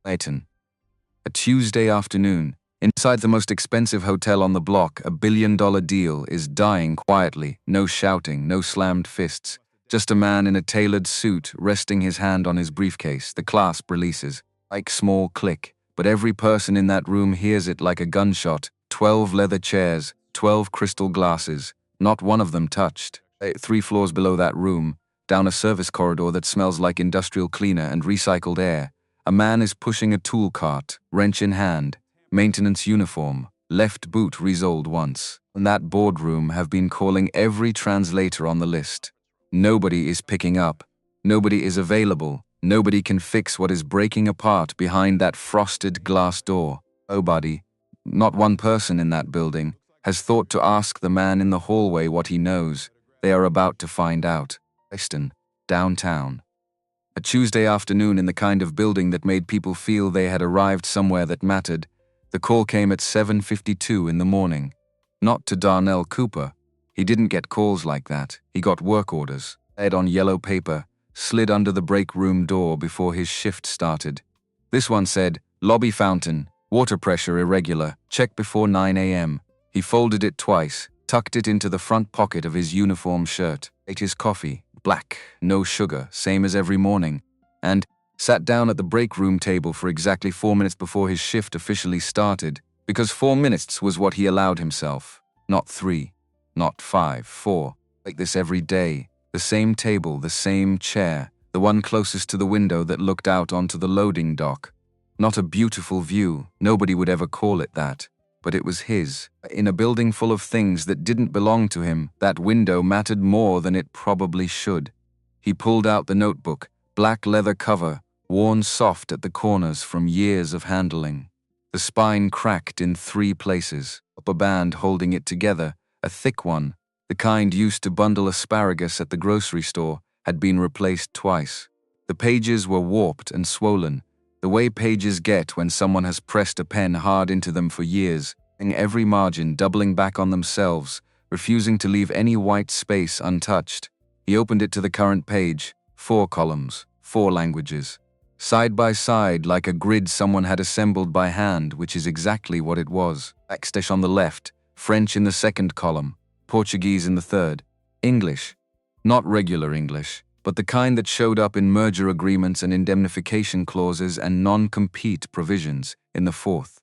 Leighton. A Tuesday afternoon, inside the most expensive hotel on the block, a billion-dollar deal is dying quietly, no shouting, no slammed fists. Just a man in a tailored suit resting his hand on his briefcase. The clasp releases. Like small click, but every person in that room hears it like a gunshot. 12 leather chairs, 12 crystal glasses, not one of them touched. 3 floors below that room, down a service corridor that smells like industrial cleaner and recycled air, a man is pushing a tool cart, wrench in hand, maintenance uniform, left boot resoled once. In that boardroom have been calling every translator on the list. Nobody is picking up. Nobody is available. Nobody can fix what is breaking apart behind that frosted glass door. Nobody, not one person in that building, has thought to ask the man in the hallway what he knows. They are about to find out. Weston, downtown. A Tuesday afternoon in the kind of building that made people feel they had arrived somewhere that mattered. The call came at 7:52 in the morning. Not to Darnell Cooper. He didn't get calls like that. He got work orders, read on yellow paper, slid under the break room door before his shift started. This one said, "Lobby fountain, water pressure irregular, check before 9 a.m. He folded it twice, tucked it into the front pocket of his uniform shirt, ate his coffee, black, no sugar, same as every morning, and sat down at the break room table for exactly 4 minutes before his shift officially started, because 4 minutes was what he allowed himself. Not 3, not 5, 4. Like this every day. The same table, the same chair, the one closest to the window that looked out onto the loading dock. Not a beautiful view, nobody would ever call it that. But it was his. In a building full of things that didn't belong to him, that window mattered more than it probably should. He pulled out the notebook, black leather cover, worn soft at the corners from years of handling. The spine cracked in 3 places, upper band holding it together, a thick one, the kind used to bundle asparagus at the grocery store, had been replaced twice. The pages were warped and swollen, the way pages get when someone has pressed a pen hard into them for years, in every margin doubling back on themselves, refusing to leave any white space untouched. He opened it to the current page, 4 columns, 4 languages. Side by side like a grid someone had assembled by hand, which is exactly what it was. Backslash on the left, French in the 2nd column, Portuguese in the 3rd, English. Not regular English, but the kind that showed up in merger agreements and indemnification clauses and non-compete provisions in the 4th.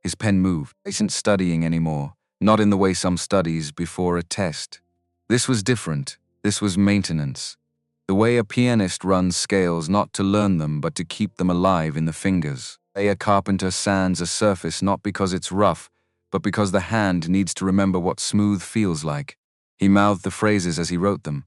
His pen moved. He isn't studying anymore, not in the way some studies before a test. This was different. This was maintenance. The way a pianist runs scales not to learn them but to keep them alive in the fingers. A carpenter sands a surface not because it's rough, but because the hand needs to remember what smooth feels like. He mouthed the phrases as he wrote them.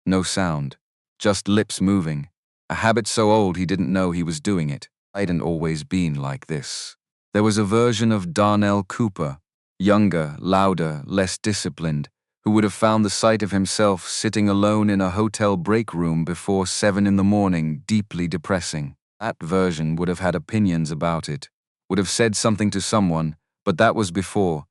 No sound. Just lips moving. A habit so old he didn't know he was doing it. I hadn't always been like this. There was a version of Darnell Cooper, younger, louder, less disciplined, who would have found the sight of himself sitting alone in a hotel break room before 7 in the morning deeply depressing. That version would have had opinions about it, would have said something to someone, but that was before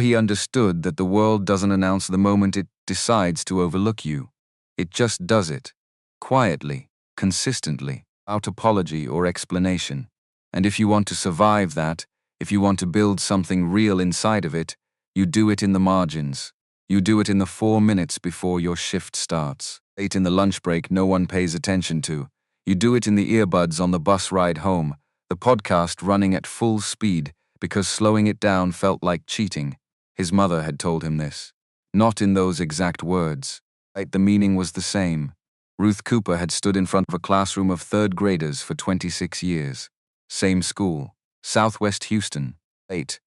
he understood that the world doesn't announce the moment it decides to overlook you. It just does it. Quietly, consistently, without apology or explanation. And if you want to survive that, if you want to build something real inside of it, you do it in the margins. You do it in the 4 minutes before your shift starts. Late in the lunch break no one pays attention to. You do it in the earbuds on the bus ride home, the podcast running at full speed because slowing it down felt like cheating. His mother had told him this. Not in those exact words. Yet the meaning was the same. Ruth Cooper had stood in front of a classroom of 3rd graders for 26 years. Same school, Southwest Houston. 8.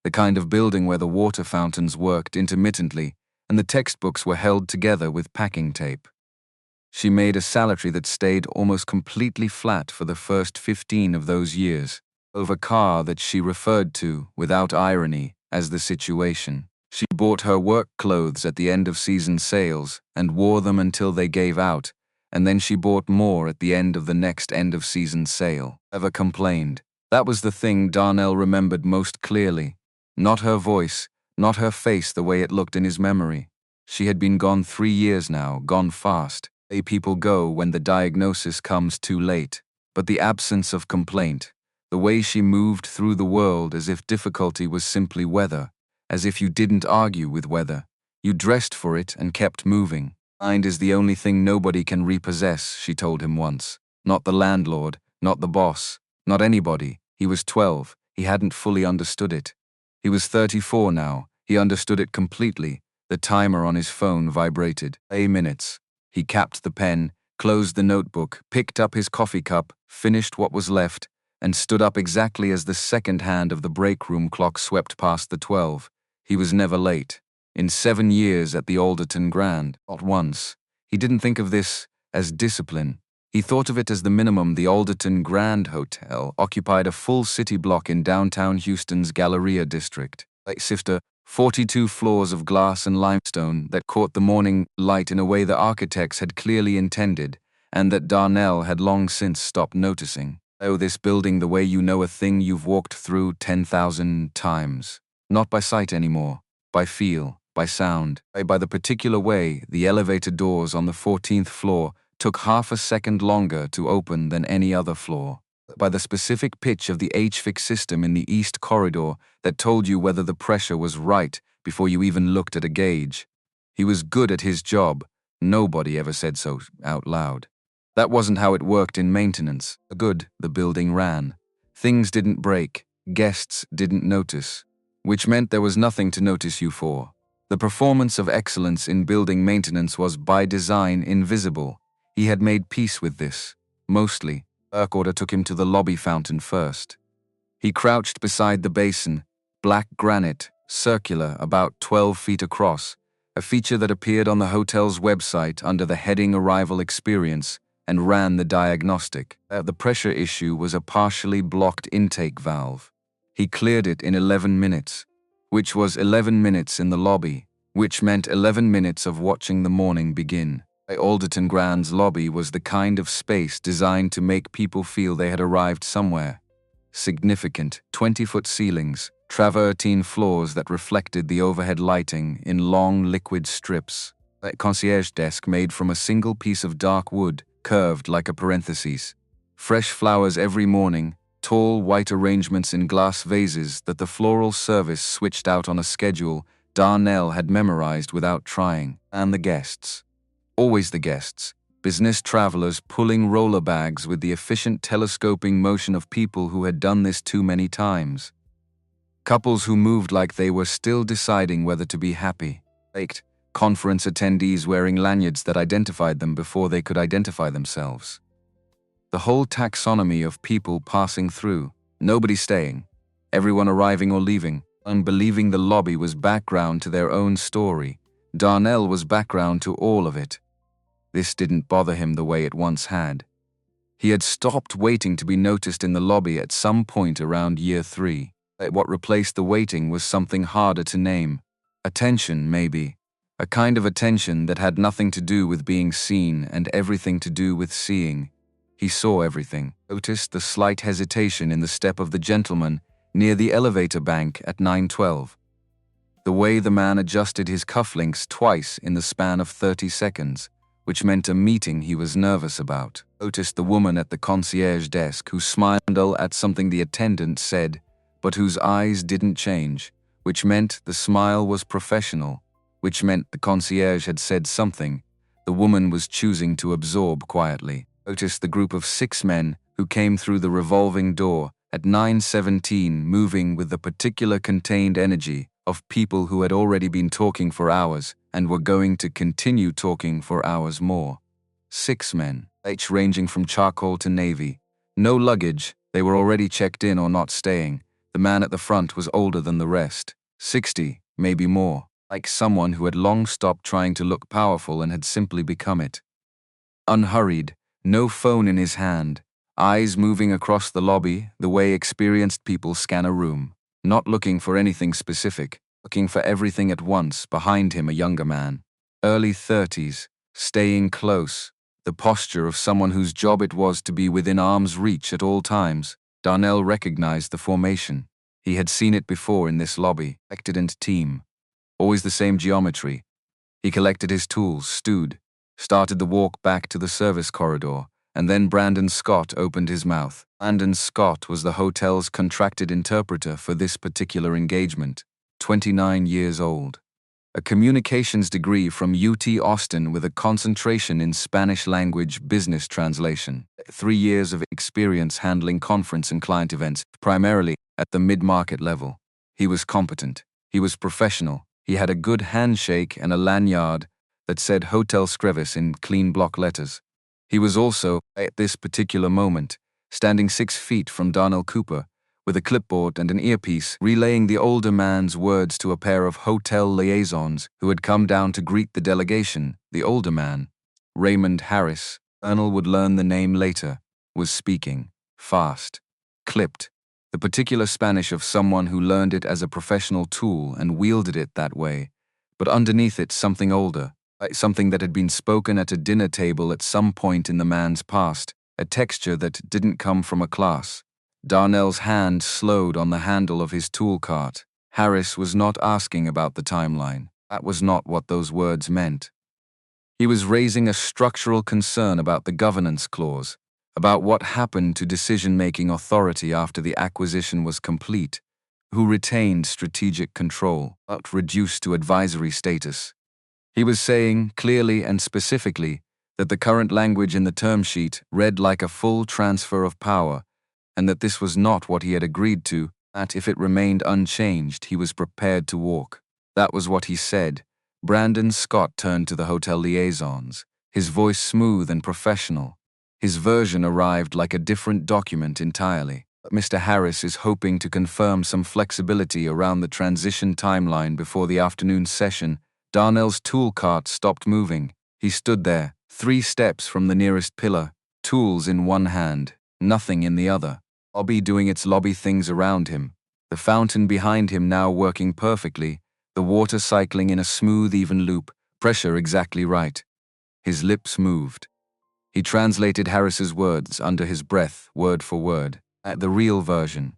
The kind of building where the water fountains worked intermittently and the textbooks were held together with packing tape. She made a salary that stayed almost completely flat for the first 15 of those years, over a car that she referred to, without irony, as the situation. She bought her work clothes at the end of season sales and wore them until they gave out, and then she bought more at the end of the next end of season sale. Never complained. That was the thing Darnell remembered most clearly. Not her voice, not her face the way it looked in his memory. She had been gone 3 years now, gone fast. People go when the diagnosis comes too late. but the absence of complaint, the way she moved through the world as if difficulty was simply weather, as if you didn't argue with weather. You dressed for it and kept moving. Mind is the only thing nobody can repossess, she told him once. Not the landlord, not the boss, not anybody. He was 12. He hadn't fully understood it. He was 34 now. He understood it completely. The timer on his phone vibrated. 8 minutes. He capped the pen, closed the notebook, picked up his coffee cup, finished what was left, and stood up exactly as the second hand of the break room clock swept past the 12. He was never late. In 7 years at the Alderton Grand, not once. He didn't think of this as discipline. He thought of it as the minimum. The Alderton Grand Hotel occupied a full city block in downtown Houston's Galleria district. Like Sifter, 42 floors of glass and limestone that caught the morning light in a way the architects had clearly intended, and that Darnell had long since stopped noticing. Oh, this building the way you know a thing you've walked through 10,000 times. Not by sight anymore, by feel, by sound, by the particular way the elevator doors on the 14th floor took half a second longer to open than any other floor, by the specific pitch of the HVAC system in the East Corridor that told you whether the pressure was right before you even looked at a gauge. He was good at his job. Nobody ever said so out loud. That wasn't how it worked in maintenance. Good, the building ran. Things didn't break. Guests didn't notice. Which meant there was nothing to notice you for. The performance of excellence in building maintenance was by design invisible. He had made peace with this. Mostly, work order took him to the lobby fountain first. He crouched beside the basin, black granite, circular, about 12 feet across, a feature that appeared on the hotel's website under the heading Arrival Experience, and ran the diagnostic. The pressure issue was a partially blocked intake valve. He cleared it in 11 minutes, which was 11 minutes in the lobby, which meant 11 minutes of watching the morning begin. Alderton Grand's lobby was the kind of space designed to make people feel they had arrived somewhere. Significant 20-foot ceilings, travertine floors that reflected the overhead lighting in long liquid strips. A concierge desk made from a single piece of dark wood, curved like a parenthesis. Fresh flowers every morning, tall white arrangements in glass vases that the floral service switched out on a schedule Darnell had memorized without trying. And the guests. Always the guests. Business travelers pulling roller bags with the efficient telescoping motion of people who had done this too many times. Couples who moved like they were still deciding whether to be happy. Faked. Conference attendees wearing lanyards that identified them before they could identify themselves. The whole taxonomy of people passing through, nobody staying, everyone arriving or leaving, unbelieving the lobby was background to their own story. Darnell was background to all of it. This didn't bother him the way it once had. He had stopped waiting to be noticed in the lobby at some point around year 3. What replaced the waiting was something harder to name. Attention, maybe. A kind of attention that had nothing to do with being seen and everything to do with seeing. He saw everything. Noticed the slight hesitation in the step of the gentleman near the elevator bank at 9:12. The way the man adjusted his cufflinks twice in the span of 30 seconds, which meant a meeting he was nervous about. Noticed the woman at the concierge desk who smiled at something the attendant said, but whose eyes didn't change, which meant the smile was professional, which meant the concierge had said something the woman was choosing to absorb quietly. Noticed the group of 6 men who came through the revolving door at 9:17 moving with the particular contained energy of people who had already been talking for hours and were going to continue talking for hours more. 6 men, each ranging from charcoal to navy. No luggage, they were already checked in or not staying. The man at the front was older than the rest. 60, maybe more. Like someone who had long stopped trying to look powerful and had simply become it. Unhurried, no phone in his hand, eyes moving across the lobby the way experienced people scan a room, not looking for anything specific, looking for everything at once. Behind him a younger man, early 30s, staying close, the posture of someone whose job it was to be within arm's reach at all times. Darnell recognized the formation. He had seen it before in this lobby. Expectant team. Always the same geometry. He collected his tools, stood, started the walk back to the service corridor, And then Brandon Scott opened his mouth. Brandon Scott was the hotel's contracted interpreter for this particular engagement, 29 years old. A communications degree from UT Austin with a concentration in Spanish-language business translation. 3 years of experience handling conference and client events, primarily at the mid-market level. He was competent. He was professional. He had a good handshake and a lanyard that said Hotel Screvis in clean block letters. He was also, at this particular moment, standing 6 feet from Darnell Cooper, with a clipboard and an earpiece, relaying the older man's words to a pair of hotel liaisons who had come down to greet the delegation. The older man, Raymond Harris, Colonel would learn the name later, was speaking, fast, clipped, the particular Spanish of someone who learned it as a professional tool and wielded it that way, but underneath it something older, something that had been spoken at a dinner table at some point in the man's past, a texture that didn't come from a class. Darnell's hand slowed on the handle of his tool cart. Harris was not asking about the timeline. That was not what those words meant. He was raising a structural concern about the governance clause, about what happened to decision-making authority after the acquisition was complete, who retained strategic control, but reduced to advisory status. He was saying, clearly and specifically, that the current language in the term sheet read like a full transfer of power, and that this was not what he had agreed to, that if it remained unchanged, he was prepared to walk. That was what he said. Brandon Scott turned to the hotel liaisons, his voice smooth and professional. His version arrived like a different document entirely. Mr. Harris is hoping to confirm some flexibility around the transition timeline before the afternoon session. Darnell's tool cart stopped moving. He stood there, 3 steps from the nearest pillar, tools in one hand, nothing in the other. Lobby doing its lobby things around him, the fountain behind him now working perfectly, the water cycling in a smooth, even loop, pressure exactly right. His lips moved. He translated Harris's words under his breath, word for word, at the real version.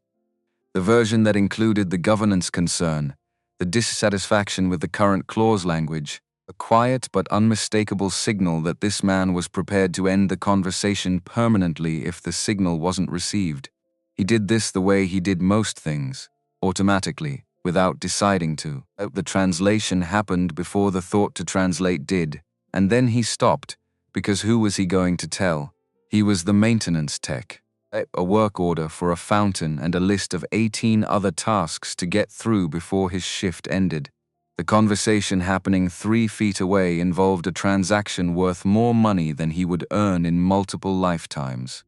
The version that included the governance concern, the dissatisfaction with the current clause language, a quiet but unmistakable signal that this man was prepared to end the conversation permanently if the signal wasn't received. He did this the way he did most things, automatically, without deciding to. The translation happened before the thought to translate did, and then he stopped, because who was he going to tell? He was the maintenance tech. A work order for a fountain and a list of 18 other tasks to get through before his shift ended. The conversation happening 3 feet away involved a transaction worth more money than he would earn in multiple lifetimes.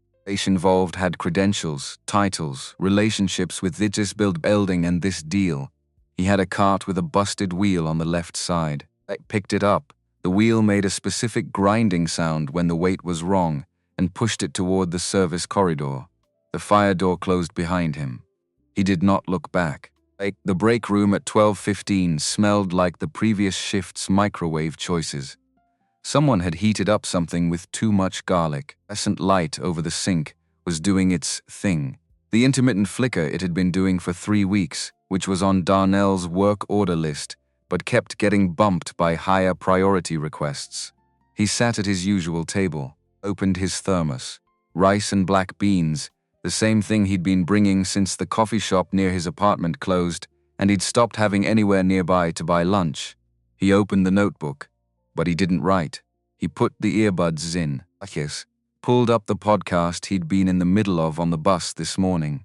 Involved had credentials, titles, relationships with this building and this deal. He had a cart with a busted wheel on the left side. I picked it up. The wheel made a specific grinding sound when the weight was wrong and pushed it toward the service corridor. The fire door closed behind him. He did not look back. The break room at 12:15 smelled like the previous shift's microwave choices. Someone had heated up something with too much garlic. Fluorescent light over the sink was doing its thing. The intermittent flicker it had been doing for 3 weeks, which was on Darnell's work order list, but kept getting bumped by higher priority requests. He sat at his usual table, opened his thermos. Rice and black beans, the same thing he'd been bringing since the coffee shop near his apartment closed, and he'd stopped having anywhere nearby to buy lunch. He opened the notebook, but he didn't write. He put the earbuds in, pulled up the podcast he'd been in the middle of on the bus this morning.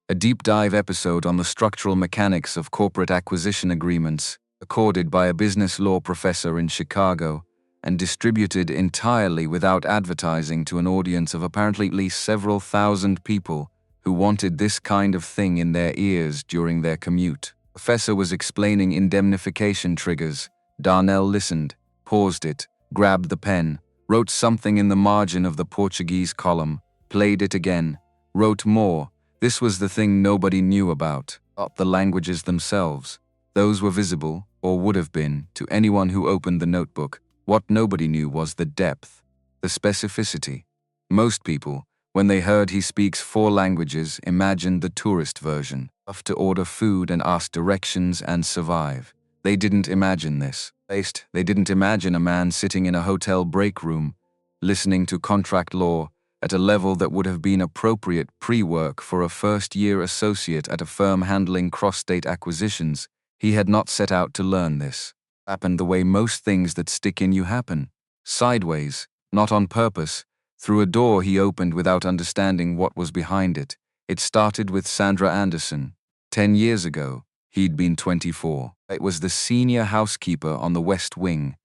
A deep dive episode on the structural mechanics of corporate acquisition agreements, recorded by a business law professor in Chicago, and distributed entirely without advertising to an audience of apparently at least several thousand people who wanted this kind of thing in their ears during their commute. The professor was explaining indemnification triggers. Darnell listened, paused it, grabbed the pen, wrote something in the margin of the Portuguese column, played it again, wrote more. This was the thing nobody knew about, not the languages themselves. Those were visible, or would have been, to anyone who opened the notebook. What nobody knew was the depth, the specificity. Most people, when they heard he speaks 4 languages, imagined the tourist version, enough to order food and ask directions and survive. They didn't imagine this. They didn't imagine a man sitting in a hotel break room, listening to contract law at a level that would have been appropriate pre-work for a first-year associate at a firm handling cross-state acquisitions. He had not set out to learn this. It happened the way most things that stick in you happen. Sideways, not on purpose, through a door he opened without understanding what was behind it. It started with Sandra Anderson. 10 years ago, he'd been 24. It was the senior housekeeper on the West Wing.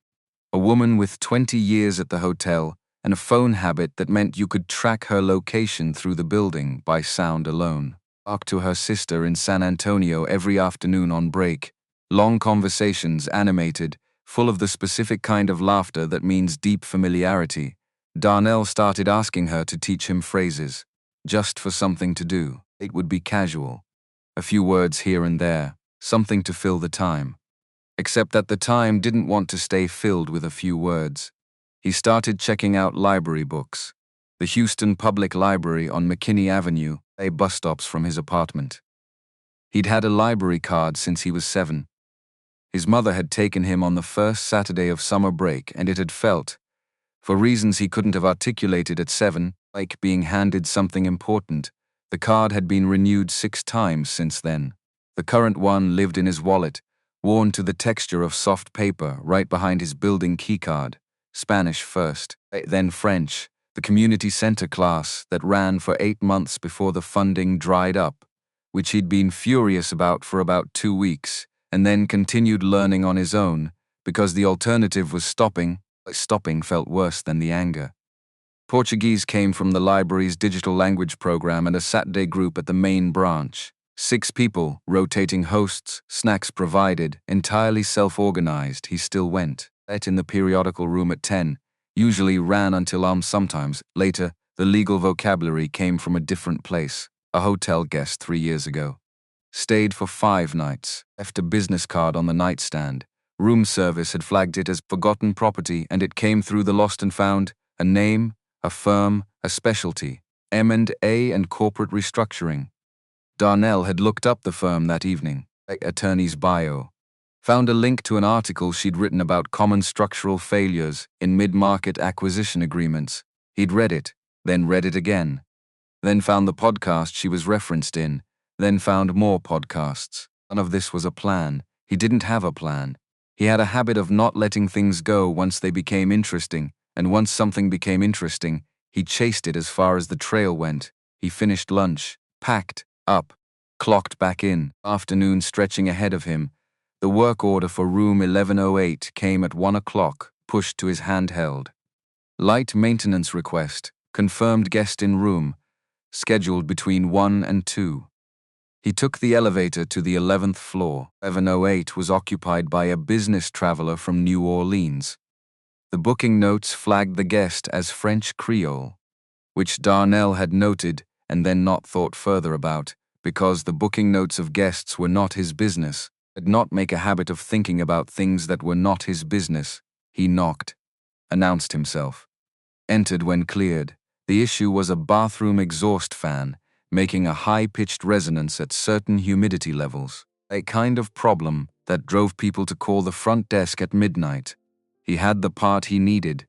A woman with 20 years at the hotel and a phone habit that meant you could track her location through the building by sound alone. Talked to her sister in San Antonio every afternoon on break. Long conversations, animated, full of the specific kind of laughter that means deep familiarity. Darnell started asking her to teach him phrases, just for something to do. It would be casual. A few words here and there, something to fill the time. Except that the time didn't want to stay filled with a few words. He started checking out library books. The Houston Public Library on McKinney Avenue, a bus stops from his apartment. He'd had a library card since he was 7. His mother had taken him on the first Saturday of summer break, and it had felt, for reasons he couldn't have articulated at 7, like being handed something important. The card had been renewed 6 times since then. The current one lived in his wallet, worn to the texture of soft paper right behind his building keycard. Spanish first, then French, the community center class that ran for 8 months before the funding dried up, which he'd been furious about for about 2 weeks, and then continued learning on his own, because the alternative was stopping. Stopping felt worse than the anger. Portuguese came from the library's digital language program and a Saturday group at the main branch. 6 people, rotating hosts, snacks provided, entirely self-organized. He still went. Ate in the periodical room at 10, usually ran until sometimes. Later, the legal vocabulary came from a different place, a hotel guest 3 years ago. Stayed for 5 nights, left a business card on the nightstand. Room service had flagged it as forgotten property, and it came through the lost and found. A name, a firm, a specialty, M&A and corporate restructuring. Darnell had looked up the firm that evening, attorney's bio. Found a link to an article she'd written about common structural failures in mid-market acquisition agreements. He'd read it, then read it again. Then found the podcast she was referenced in, then found more podcasts. None of this was a plan. He didn't have a plan. He had a habit of not letting things go once they became interesting, and once something became interesting, he chased it as far as the trail went. He finished lunch, packed up, clocked back in, afternoon stretching ahead of him. The work order for room 1108 came at 1 o'clock, pushed to his handheld. Light maintenance request, confirmed guest in room, scheduled between 1 and 2. He took the elevator to the 11th floor. 1108 was occupied by a business traveler from New Orleans. The booking notes flagged the guest as French Creole, which Darnell had noted and then not thought further about, because the booking notes of guests were not his business. Did not make a habit of thinking about things that were not his business. He knocked, announced himself. Entered when cleared. The issue was a bathroom exhaust fan, making a high-pitched resonance at certain humidity levels. A kind of problem that drove people to call the front desk at midnight. He had the part he needed.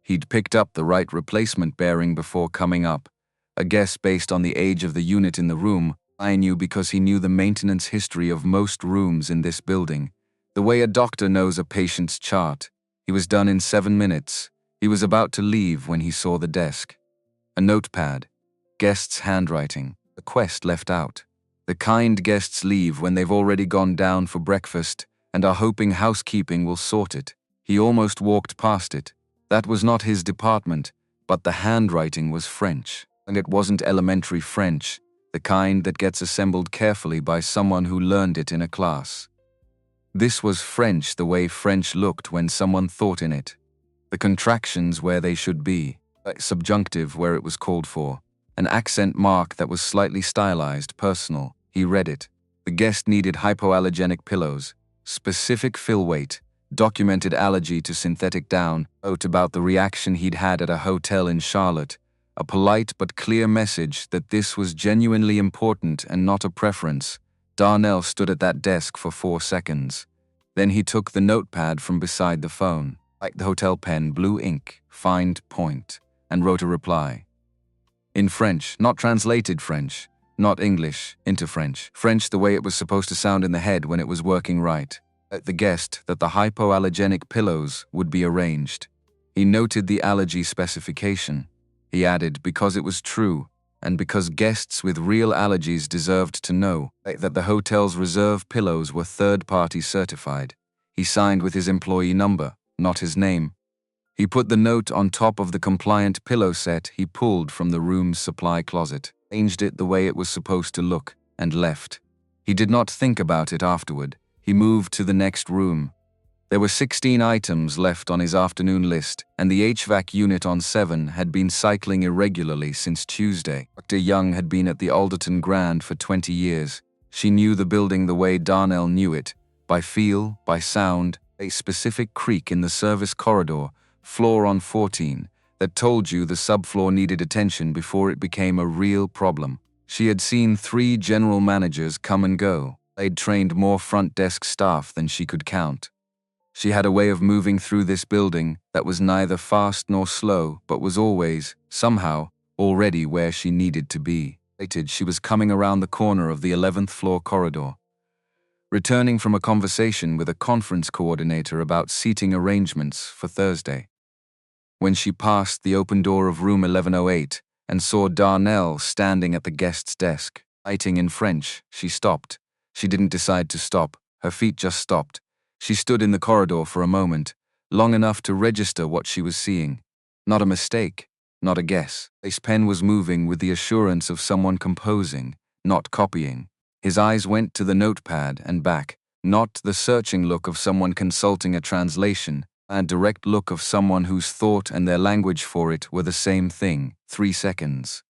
He'd picked up the right replacement bearing before coming up. A guess based on the age of the unit in the room. I knew because he knew the maintenance history of most rooms in this building. The way a doctor knows a patient's chart. He was done in 7 minutes. He was about to leave when he saw the desk. A notepad. Guest's handwriting. A quest left out. The kind guests leave when they've already gone down for breakfast and are hoping housekeeping will sort it. He almost walked past it. That was not his department, but the handwriting was French. And it wasn't elementary French, the kind that gets assembled carefully by someone who learned it in a class. This was French the way French looked when someone thought in it. The contractions where they should be, a subjunctive where it was called for, an accent mark that was slightly stylized, personal. He read it. The guest needed hypoallergenic pillows, specific fill weight, documented allergy to synthetic down, wrote about the reaction he'd had at a hotel in Charlotte, a polite but clear message that this was genuinely important and not a preference. Darnell stood at that desk for 4 seconds. Then he took the notepad from beside the phone. Like the hotel pen, blue ink, find point, and wrote a reply. In French, not translated French, not English, into French. French the way it was supposed to sound in the head when it was working right. The guest that the hypoallergenic pillows would be arranged. He noted the allergy specification. He added, because it was true, and because guests with real allergies deserved to know, that the hotel's reserve pillows were third-party certified. He signed with his employee number, not his name. He put the note on top of the compliant pillow set he pulled from the room's supply closet, arranged it the way it was supposed to look, and left. He did not think about it afterward. He moved to the next room. There were 16 items left on his afternoon list, and the HVAC unit on 7 had been cycling irregularly since Tuesday. Dr. Young had been at the Alderton Grand for 20 years. She knew the building the way Darnell knew it, by feel, by sound, a specific creak in the service corridor, floor on 14, that told you the subfloor needed attention before it became a real problem. She had seen 3 general managers come and go. They'd trained more front desk staff than she could count. She had a way of moving through this building that was neither fast nor slow, but was always, somehow, already where she needed to be. She was coming around the corner of the 11th floor corridor, returning from a conversation with a conference coordinator about seating arrangements for Thursday. When she passed the open door of room 1108 and saw Darnell standing at the guest's desk, writing in French, she stopped. She didn't decide to stop. Her feet just stopped. She stood in the corridor for a moment, long enough to register what she was seeing. Not a mistake, not a guess. His pen was moving with the assurance of someone composing, not copying. His eyes went to the notepad and back, not the searching look of someone consulting a translation, a direct look of someone whose thought and their language for it were the same thing. 3 seconds.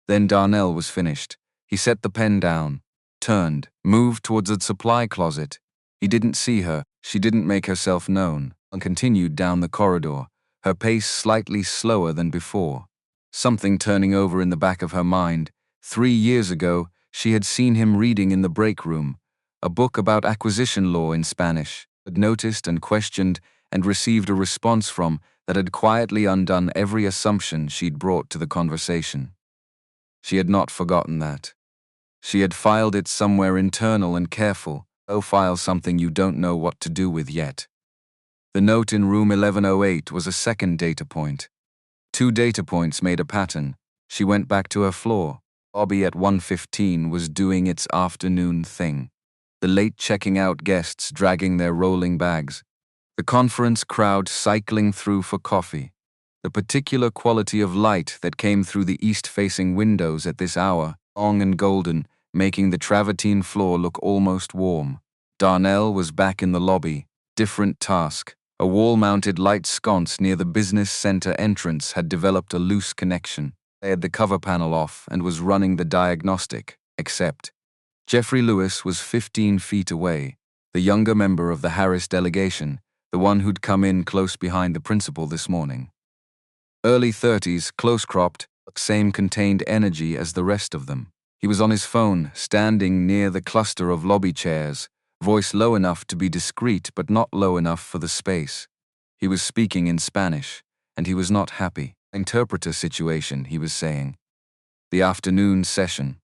Then Darnell was finished. He set the pen down, turned, moved towards the supply closet. He didn't see her, she didn't make herself known, and continued down the corridor, her pace slightly slower than before. Something turning over in the back of her mind. 3 years ago, she had seen him reading in the break room, a book about acquisition law in Spanish, had noticed and questioned and received a response from that had quietly undone every assumption she'd brought to the conversation. She had not forgotten that. She had filed it somewhere internal and careful. Oh, file something you don't know what to do with yet. The note in room 1108 was a second data point. 2 data points made a pattern. She went back to her floor. Lobby at 1:15 was doing its afternoon thing. The late checking out guests dragging their rolling bags. The conference crowd cycling through for coffee. The particular quality of light that came through the east-facing windows at this hour, long and golden, making the travertine floor look almost warm. Darnell was back in the lobby. Different task. A wall-mounted light sconce near the business center entrance had developed a loose connection. They had the cover panel off and was running the diagnostic, except Jeffrey Lewis was 15 feet away, the younger member of the Harris delegation, the one who'd come in close behind the principal this morning. Early 30s, close-cropped, same contained energy as the rest of them. He was on his phone, standing near the cluster of lobby chairs, voice low enough to be discreet but not low enough for the space. He was speaking in Spanish, and he was not happy. Interpreter situation, he was saying. The afternoon session.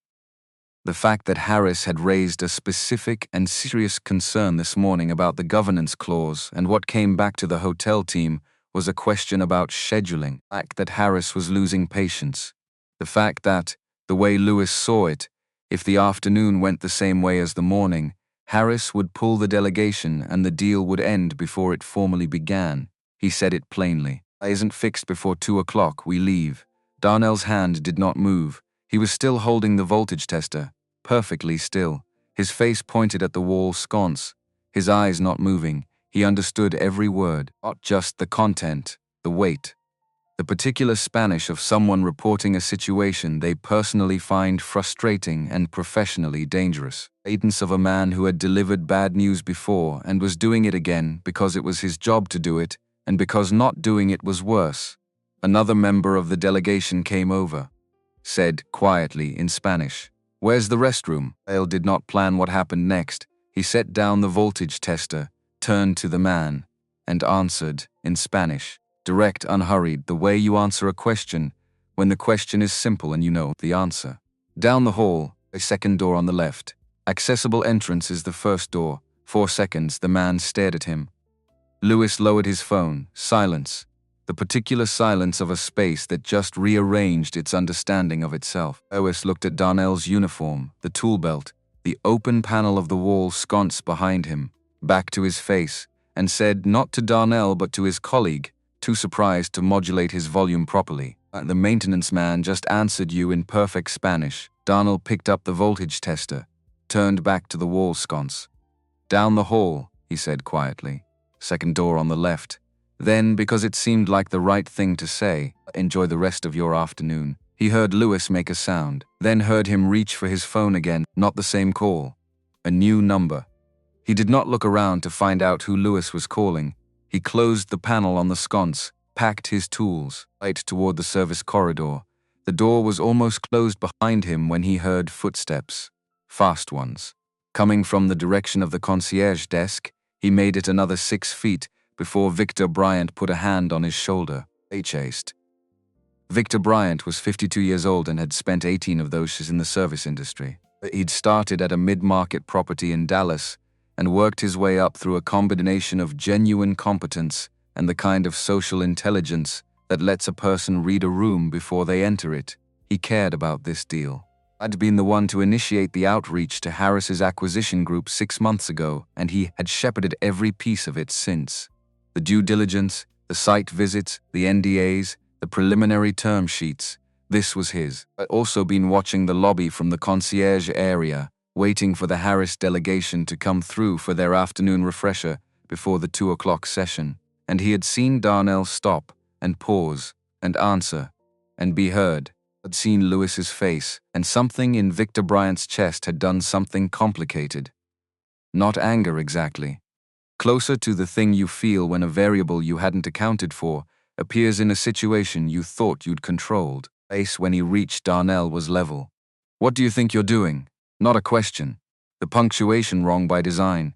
The fact that Harris had raised a specific and serious concern this morning about the governance clause and what came back to the hotel team was a question about scheduling. The fact that Harris was losing patience. The fact that, the way Lewis saw it, if the afternoon went the same way as the morning, Harris would pull the delegation and the deal would end before it formally began. He said it plainly. Isn't fixed before 2 o'clock, we leave. Darnell's hand did not move. He was still holding the voltage tester, perfectly still, his face pointed at the wall sconce, his eyes not moving. He understood every word, not just the content, the weight. The particular Spanish of someone reporting a situation they personally find frustrating and professionally dangerous. Cadence of a man who had delivered bad news before and was doing it again because it was his job to do it, and because not doing it was worse. Another member of the delegation came over, said quietly in Spanish, "Where's the restroom?" Hale did not plan what happened next. He set down the voltage tester, turned to the man, and answered, in Spanish. Direct, unhurried, the way you answer a question when the question is simple and you know the answer. Down the hall, a second door on the left. Accessible entrance is the first door. 4 seconds, the man stared at him. Lewis lowered his phone. Silence. The particular silence of a space that just rearranged its understanding of itself. Lewis looked at Darnell's uniform, the tool belt, the open panel of the wall sconce behind him, back to his face, and said not to Darnell but to his colleague, too surprised to modulate his volume properly. The maintenance man just answered you in perfect Spanish. Darnell picked up the voltage tester, turned back to the wall sconce. Down the hall, he said quietly. Second door on the left. Then, because it seemed like the right thing to say, enjoy the rest of your afternoon. He heard Lewis make a sound, then heard him reach for his phone again, not the same call. A new number. He did not look around to find out who Lewis was calling. He closed the panel on the sconce, packed his tools, right toward the service corridor. The door was almost closed behind him when he heard footsteps. Fast ones. Coming from the direction of the concierge desk, he made it another 6 feet before Victor Bryant put a hand on his shoulder. They chased. Victor Bryant was 52 years old and had spent 18 of those in the service industry. He'd started at a mid-market property in Dallas and worked his way up through a combination of genuine competence and the kind of social intelligence that lets a person read a room before they enter it. He cared about this deal. I'd been the one to initiate the outreach to Harris's acquisition group 6 months ago, and he had shepherded every piece of it since. The due diligence, the site visits, the NDAs, the preliminary term sheets. This was his. I'd also been watching the lobby from the concierge area, waiting for the Harris delegation to come through for their afternoon refresher before the 2 o'clock session, and he had seen Darnell stop and pause and answer and be heard. Had seen Lewis's face, and something in Victor Bryant's chest had done something complicated. Not anger exactly. Closer to the thing you feel when a variable you hadn't accounted for appears in a situation you thought you'd controlled. Face when he reached Darnell was level. What do you think you're doing? Not a question. The punctuation wrong by design.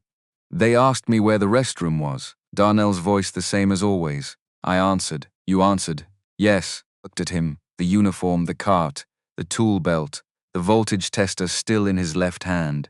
They asked me where the restroom was. Darnell's voice the same as always. I answered. You answered. Yes. Looked at him. The uniform, the cart, the tool belt, the voltage tester still in his left hand.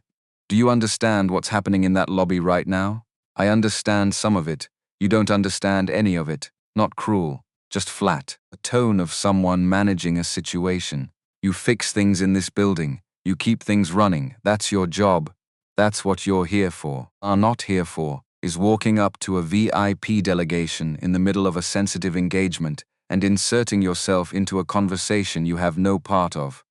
Do you understand what's happening in that lobby right now? I understand some of it. You don't understand any of it. Not cruel, just flat. A tone of someone managing a situation. You fix things in this building. You keep things running. That's your job. That's what you're here for. Are not here for is walking up to a VIP delegation in the middle of a sensitive engagement and inserting yourself into a conversation you have no part of.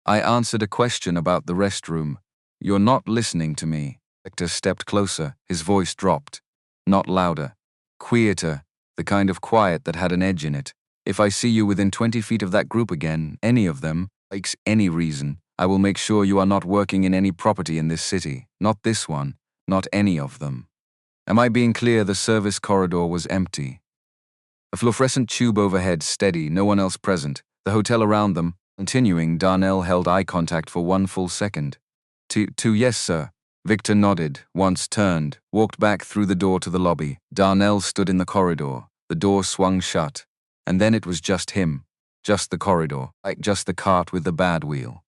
I answered a question about the restroom. You're not listening to me. Victor stepped closer, his voice dropped. Not louder. Quieter, the kind of quiet that had an edge in it. If I see you within 20 feet of that group again, any of them, likes any reason, I will make sure you are not working in any property in this city. Not this one, not any of them. Am I being clear? The service corridor was empty. A fluorescent tube overhead, steady, no one else present. The hotel around them. Continuing, Darnell held eye contact for 1 full second. Yes, sir. Victor nodded, once turned, walked back through the door to the lobby. Darnell stood in the corridor. The door swung shut. And then it was just him. Just the corridor. Like just the cart with the bad wheel.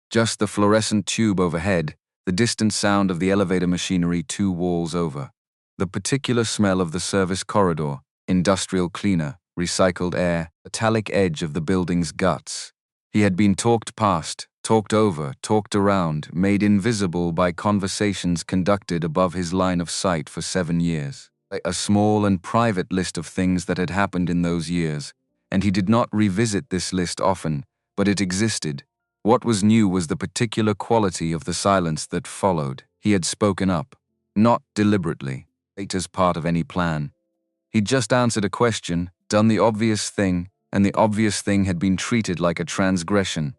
Just the fluorescent tube overhead. The distant sound of the elevator machinery 2 walls over. The particular smell of the service corridor. Industrial cleaner, recycled air, metallic edge of the building's guts. He had been talked past, talked over, talked around, made invisible by conversations conducted above his line of sight for 7 years. A small and private list of things that had happened in those years, and he did not revisit this list often, but it existed. What was new was the particular quality of the silence that followed. He had spoken up, not deliberately, as part of any plan. He'd just answered a question, done the obvious thing, and the obvious thing had been treated like a transgression,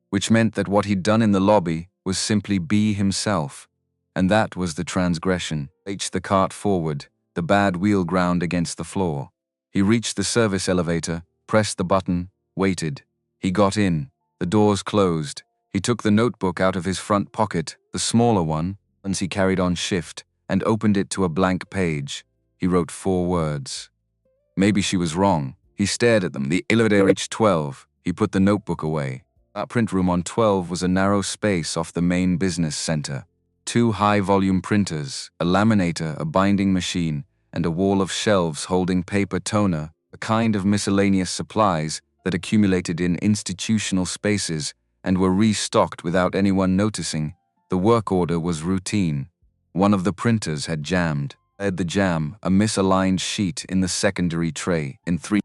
which meant that what he'd done in the lobby was simply be himself, and that was the transgression. Reached the cart forward, the bad wheel ground against the floor. He reached the service elevator, pressed the button, waited. He got in, the doors closed. He took the notebook out of his front pocket, the smaller one, once he carried on shift, and opened it to a blank page. He wrote 4 words. Maybe she was wrong. He stared at them. The elevator reached 12. He put the notebook away. That print room on 12 was a narrow space off the main business center. 2 high-volume printers, a laminator, a binding machine, and a wall of shelves holding paper toner, a kind of miscellaneous supplies that accumulated in institutional spaces and were restocked without anyone noticing. The work order was routine. One of the printers had jammed. At the jam, a misaligned sheet in the secondary tray in 3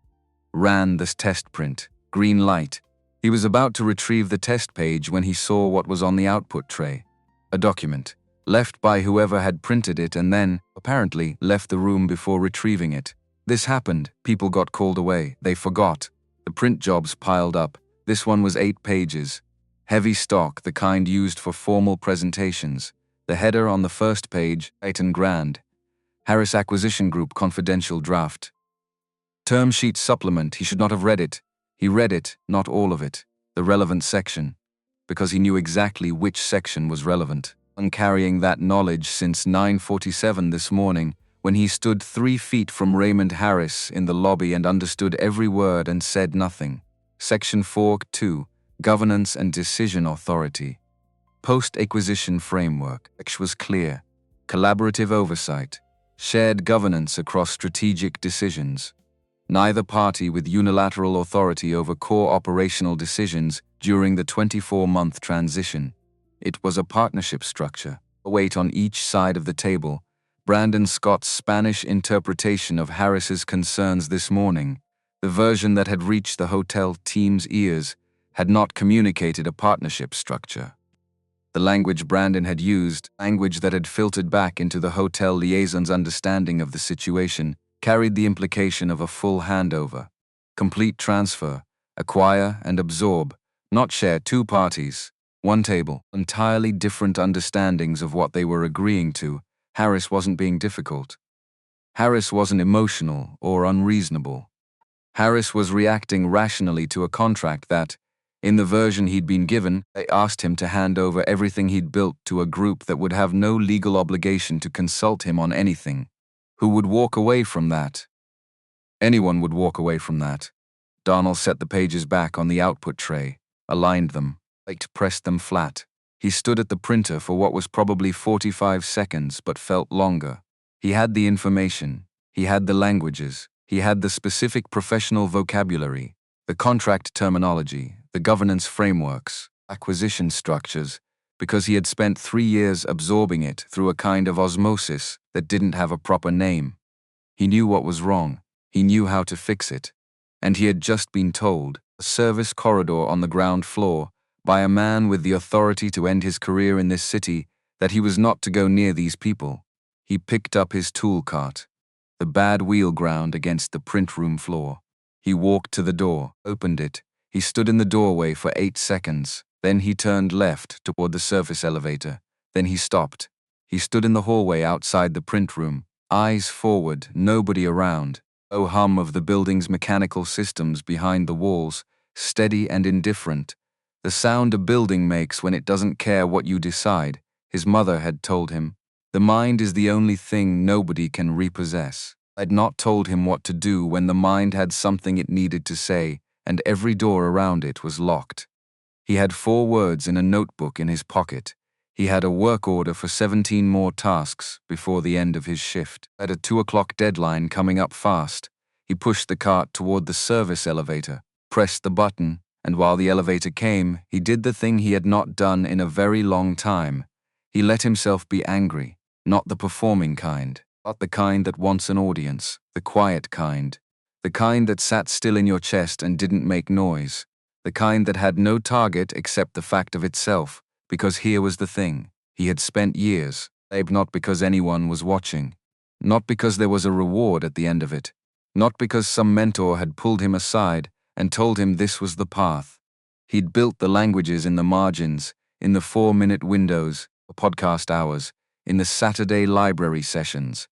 ran this test print. Green light. He was about to retrieve the test page when he saw what was on the output tray. A document, left by whoever had printed it and then, apparently, left the room before retrieving it. This happened. People got called away. They forgot. The print jobs piled up. This one was 8 pages. Heavy stock, the kind used for formal presentations. The header on the first page, 8 grand. Harris Acquisition Group confidential draft. Term sheet supplement. He should not have read it. He read it, not all of it, the relevant section, because he knew exactly which section was relevant. And carrying that knowledge since 9:47 this morning, when he stood 3 feet from Raymond Harris in the lobby and understood every word and said nothing. Section 4.2, Governance and Decision Authority. Post-acquisition framework. Which was clear. Collaborative oversight. Shared governance across strategic decisions. Neither party with unilateral authority over core operational decisions during the 24-month transition. It was a partnership structure. A weight on each side of the table. Brandon Scott's Spanish interpretation of Harris's concerns this morning, the version that had reached the hotel team's ears, had not communicated a partnership structure. The language Brandon had used, language that had filtered back into the hotel liaison's understanding of the situation, carried the implication of a full handover. Complete transfer, acquire and absorb, not share 2 parties, 1 table, entirely different understandings of what they were agreeing to. Harris wasn't being difficult. Harris wasn't emotional or unreasonable. Harris was reacting rationally to a contract that, in the version he'd been given, they asked him to hand over everything he'd built to a group that would have no legal obligation to consult him on anything. Who would walk away from that? Anyone would walk away from that. Donald set the pages back on the output tray, aligned them, pressed them flat. He stood at the printer for what was probably 45 seconds but felt longer. He had the information, he had the languages, he had the specific professional vocabulary, the contract terminology, the governance frameworks, acquisition structures, because he had spent 3 years absorbing it through a kind of osmosis that didn't have a proper name. He knew what was wrong, he knew how to fix it, and he had just been told, a service corridor on the ground floor, by a man with the authority to end his career in this city, that he was not to go near these people. He picked up his tool cart. The bad wheel ground against the print room floor. He walked to the door, opened it. He stood in the doorway for 8 seconds. Then he turned left toward the service elevator. Then he stopped. He stood in the hallway outside the print room, eyes forward, nobody around. Oh hum of the building's mechanical systems behind the walls, steady and indifferent. The sound a building makes when it doesn't care what you decide, his mother had told him. The mind is the only thing nobody can repossess. I'd not told him what to do when the mind had something it needed to say, and every door around it was locked. He had 4 words in a notebook in his pocket. He had a work order for 17 more tasks before the end of his shift. At a 2 o'clock deadline coming up fast, he pushed the cart toward the service elevator, pressed the button, and while the elevator came, he did the thing he had not done in a very long time. He let himself be angry, not the performing kind, but the kind that wants an audience, the quiet kind, the kind that sat still in your chest and didn't make noise. The kind that had no target except the fact of itself, because here was the thing. He had spent years, not because anyone was watching, not because there was a reward at the end of it, not because some mentor had pulled him aside and told him this was the path. He'd built the languages in the margins, in the 4-minute windows, the podcast hours, in the Saturday library sessions.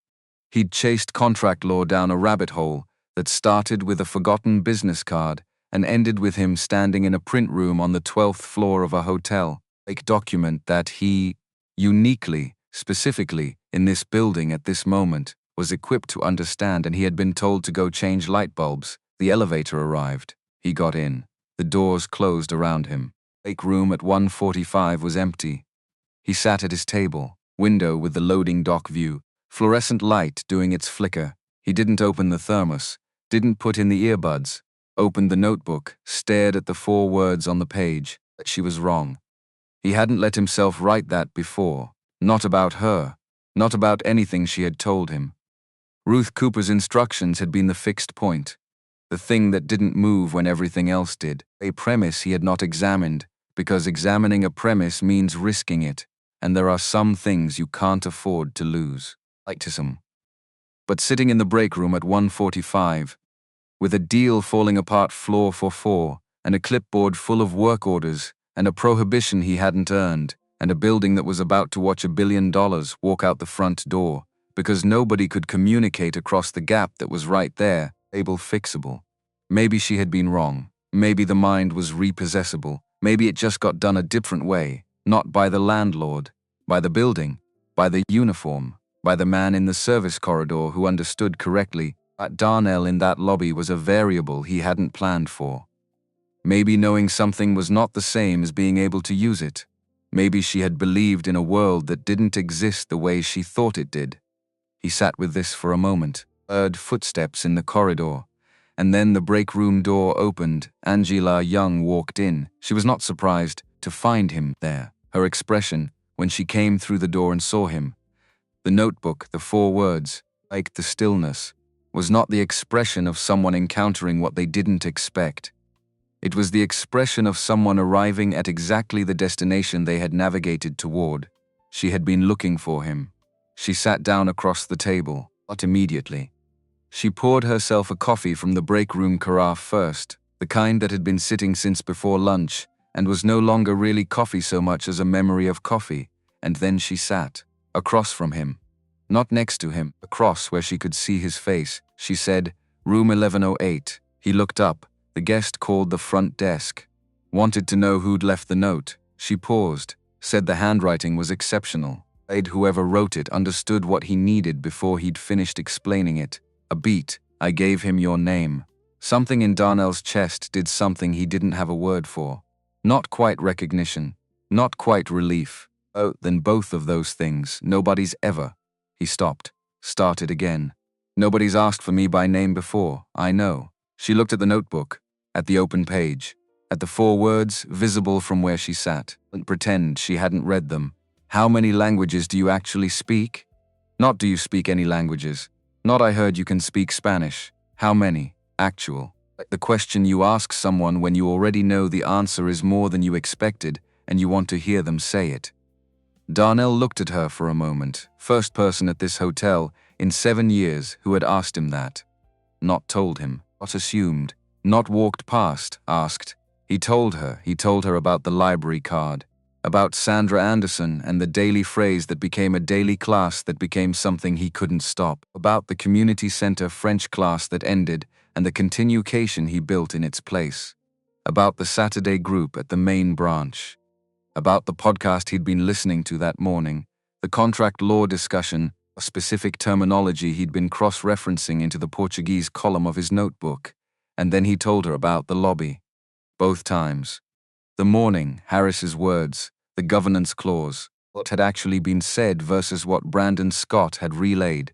He'd chased contract law down a rabbit hole that started with a forgotten business card and ended with him standing in a print room on the 12th floor of a hotel, a document that he, uniquely, specifically, in this building at this moment, was equipped to understand, and he had been told to go change light bulbs. The elevator arrived. He got in. The doors closed around him. The break room at 1:45 was empty. He sat at his table, window with the loading dock view, fluorescent light doing its flicker. He didn't open the thermos, didn't put in the earbuds, opened the notebook, stared at the 4 words on the page, that she was wrong. He hadn't let himself write that before. Not about her. Not about anything she had told him. Ruth Cooper's instructions had been the fixed point. The thing that didn't move when everything else did. A premise he had not examined, because examining a premise means risking it, and there are some things you can't afford to lose. Lightism. But sitting in the break room at 1:45, with a deal falling apart floor for floor, and a clipboard full of work orders, and a prohibition he hadn't earned, and a building that was about to watch $1 billion walk out the front door, because nobody could communicate across the gap that was right there, able fixable. Maybe she had been wrong. Maybe the mind was repossessible. Maybe it just got done a different way, not by the landlord, by the building, by the uniform, by the man in the service corridor who understood correctly that Darnell in that lobby was a variable he hadn't planned for. Maybe knowing something was not the same as being able to use it. Maybe she had believed in a world that didn't exist the way she thought it did. He sat with this for a moment, heard footsteps in the corridor, and then the break room door opened. Angela Young walked in. She was not surprised to find him there. Her expression, when she came through the door and saw him, the notebook, the 4 words, like the stillness, was not the expression of someone encountering what they didn't expect. It was the expression of someone arriving at exactly the destination they had navigated toward. She had been looking for him. She sat down across the table, not immediately. She poured herself a coffee from the break room carafe first, the kind that had been sitting since before lunch, and was no longer really coffee so much as a memory of coffee, and then she sat, across from him. Not next to him, across where she could see his face. She said, "Room 1108. He looked up. The guest called the front desk. Wanted to know who'd left the note. She paused, said the handwriting was exceptional. Whoever wrote it understood what he needed before he'd finished explaining it. A beat. I gave him your name." Something in Darnell's chest did something he didn't have a word for. Not quite recognition. Not quite relief. Oh, then both of those things. Nobody's ever. He stopped. Started again. Nobody's asked for me by name before. I know. She looked at the notebook. At the open page, at the 4 words visible from where she sat, and pretend she hadn't read them. How many languages do you actually speak? Not do you speak any languages. Not I heard you can speak Spanish. How many? Actual. Like the question you ask someone when you already know the answer is more than you expected and you want to hear them say it. Darnell looked at her for a moment, first person at this hotel in 7 years who had asked him that. Not told him, not assumed. Not walked past, asked. He told her about the library card, about Sandra Anderson and the daily phrase that became a daily class that became something he couldn't stop, about the community center French class that ended and the continuation he built in its place, about the Saturday group at the main branch, about the podcast he'd been listening to that morning, the contract law discussion, a specific terminology he'd been cross-referencing into the Portuguese column of his notebook. And then he told her about the lobby. Both times. The morning, Harris's words, the governance clause, what had actually been said versus what Brandon Scott had relayed.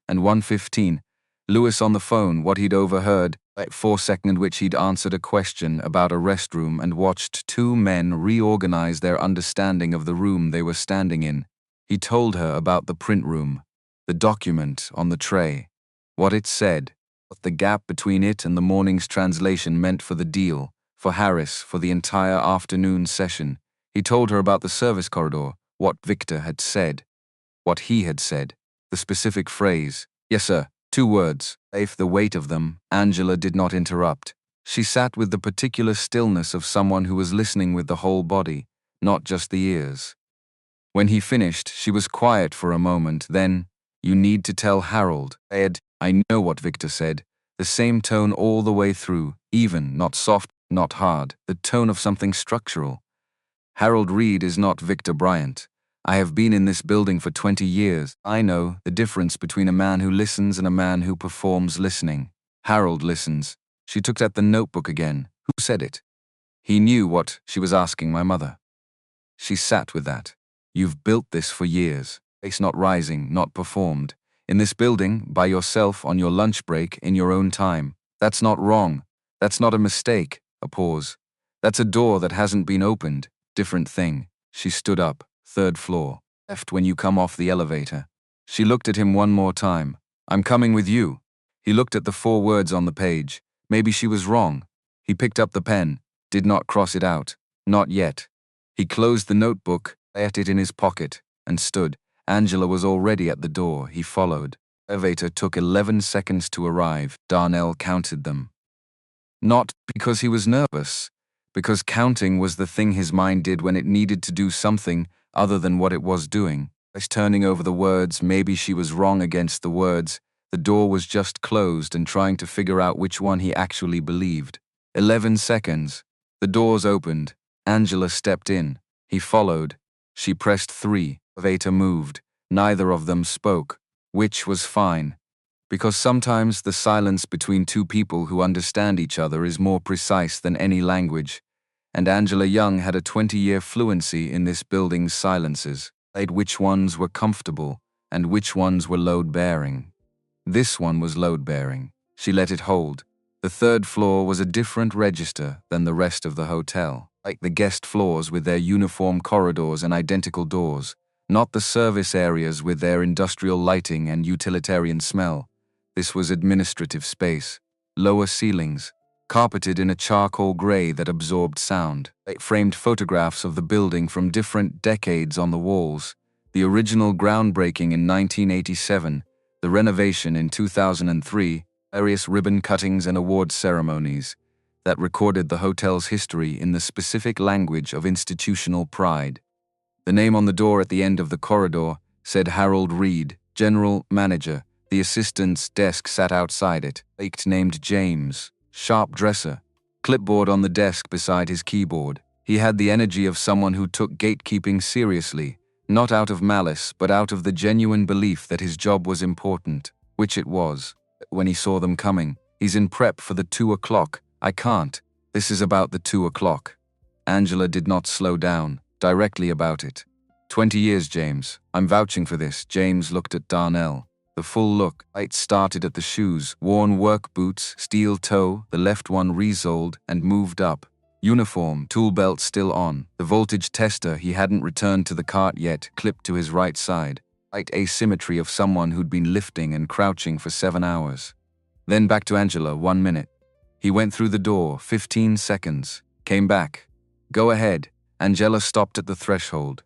And 1:15, Lewis on the phone, what he'd overheard, that 4-second in which he'd answered a question about a restroom and watched 2 men reorganize their understanding of the room they were standing in. He told her about the print room, the document on the tray, what it said, what the gap between it and the morning's translation meant for the deal, for Harris, for the entire afternoon session. He told her about the service corridor, what Victor had said, what he had said, the specific phrase. Yes, sir, 2 words. If the weight of them, Angela did not interrupt. She sat with the particular stillness of someone who was listening with the whole body, not just the ears. When he finished, she was quiet for a moment, then, "You need to tell Harold." Ed, I know what Victor said. The same tone all the way through, even, not soft, not hard, the tone of something structural. Harold Reed is not Victor Bryant. I have been in this building for 20 years. I know the difference between a man who listens and a man who performs listening. Harold listens. She took out the notebook again. Who said it? He knew what she was asking my mother. She sat with that. You've built this for years. Face not rising, not performed. In this building, by yourself, on your lunch break, in your own time. That's not wrong. That's not a mistake. A pause. That's a door that hasn't been opened. Different thing. She stood up. 3rd floor. Left when you come off the elevator. She looked at him one more time. I'm coming with you. He looked at the 4 words on the page. Maybe she was wrong. He picked up the pen. Did not cross it out. Not yet. He closed the notebook, set it in his pocket, and stood. Angela was already at the door. He followed. The elevator took 11 seconds to arrive. Darnell counted them. Not because he was nervous, because counting was the thing his mind did when it needed to do something other than what it was doing. Turning over the words, maybe she was wrong against the words. The door was just closed and trying to figure out which one he actually believed. 11 seconds. The doors opened. Angela stepped in. He followed. She pressed 3. The elevator moved. Neither of them spoke, which was fine. Because sometimes the silence between two people who understand each other is more precise than any language. And Angela Young had a 20-year fluency in this building's silences. Which ones were comfortable and which ones were load-bearing. This one was load-bearing. She let it hold. The 3rd floor was a different register than the rest of the hotel. Like the guest floors with their uniform corridors and identical doors, not the service areas with their industrial lighting and utilitarian smell. This was administrative space. Lower ceilings, carpeted in a charcoal gray that absorbed sound. Framed photographs of the building from different decades on the walls. The original groundbreaking in 1987, the renovation in 2003, various ribbon cuttings and award ceremonies that recorded the hotel's history in the specific language of institutional pride. The name on the door at the end of the corridor said Harold Reed, General Manager. The assistant's desk sat outside it. Named James, sharp dresser. Clipboard on the desk beside his keyboard. He had the energy of someone who took gatekeeping seriously, not out of malice but out of the genuine belief that his job was important, which it was. When he saw them coming, he's in prep for the 2 o'clock. I can't. This is about the 2 o'clock. Angela did not slow down, directly about it. 20 years, James. I'm vouching for this. James looked at Darnell. The full look. Light started at the shoes, worn work boots, steel toe, the left one resoled and moved up. Uniform, tool belt still on. The voltage tester he hadn't returned to the cart yet, clipped to his right side. Light asymmetry of someone who'd been lifting and crouching for 7 hours. Then back to Angela, 1 minute. He went through the door, 15 seconds. Came back. Go ahead. Angela stopped at the threshold.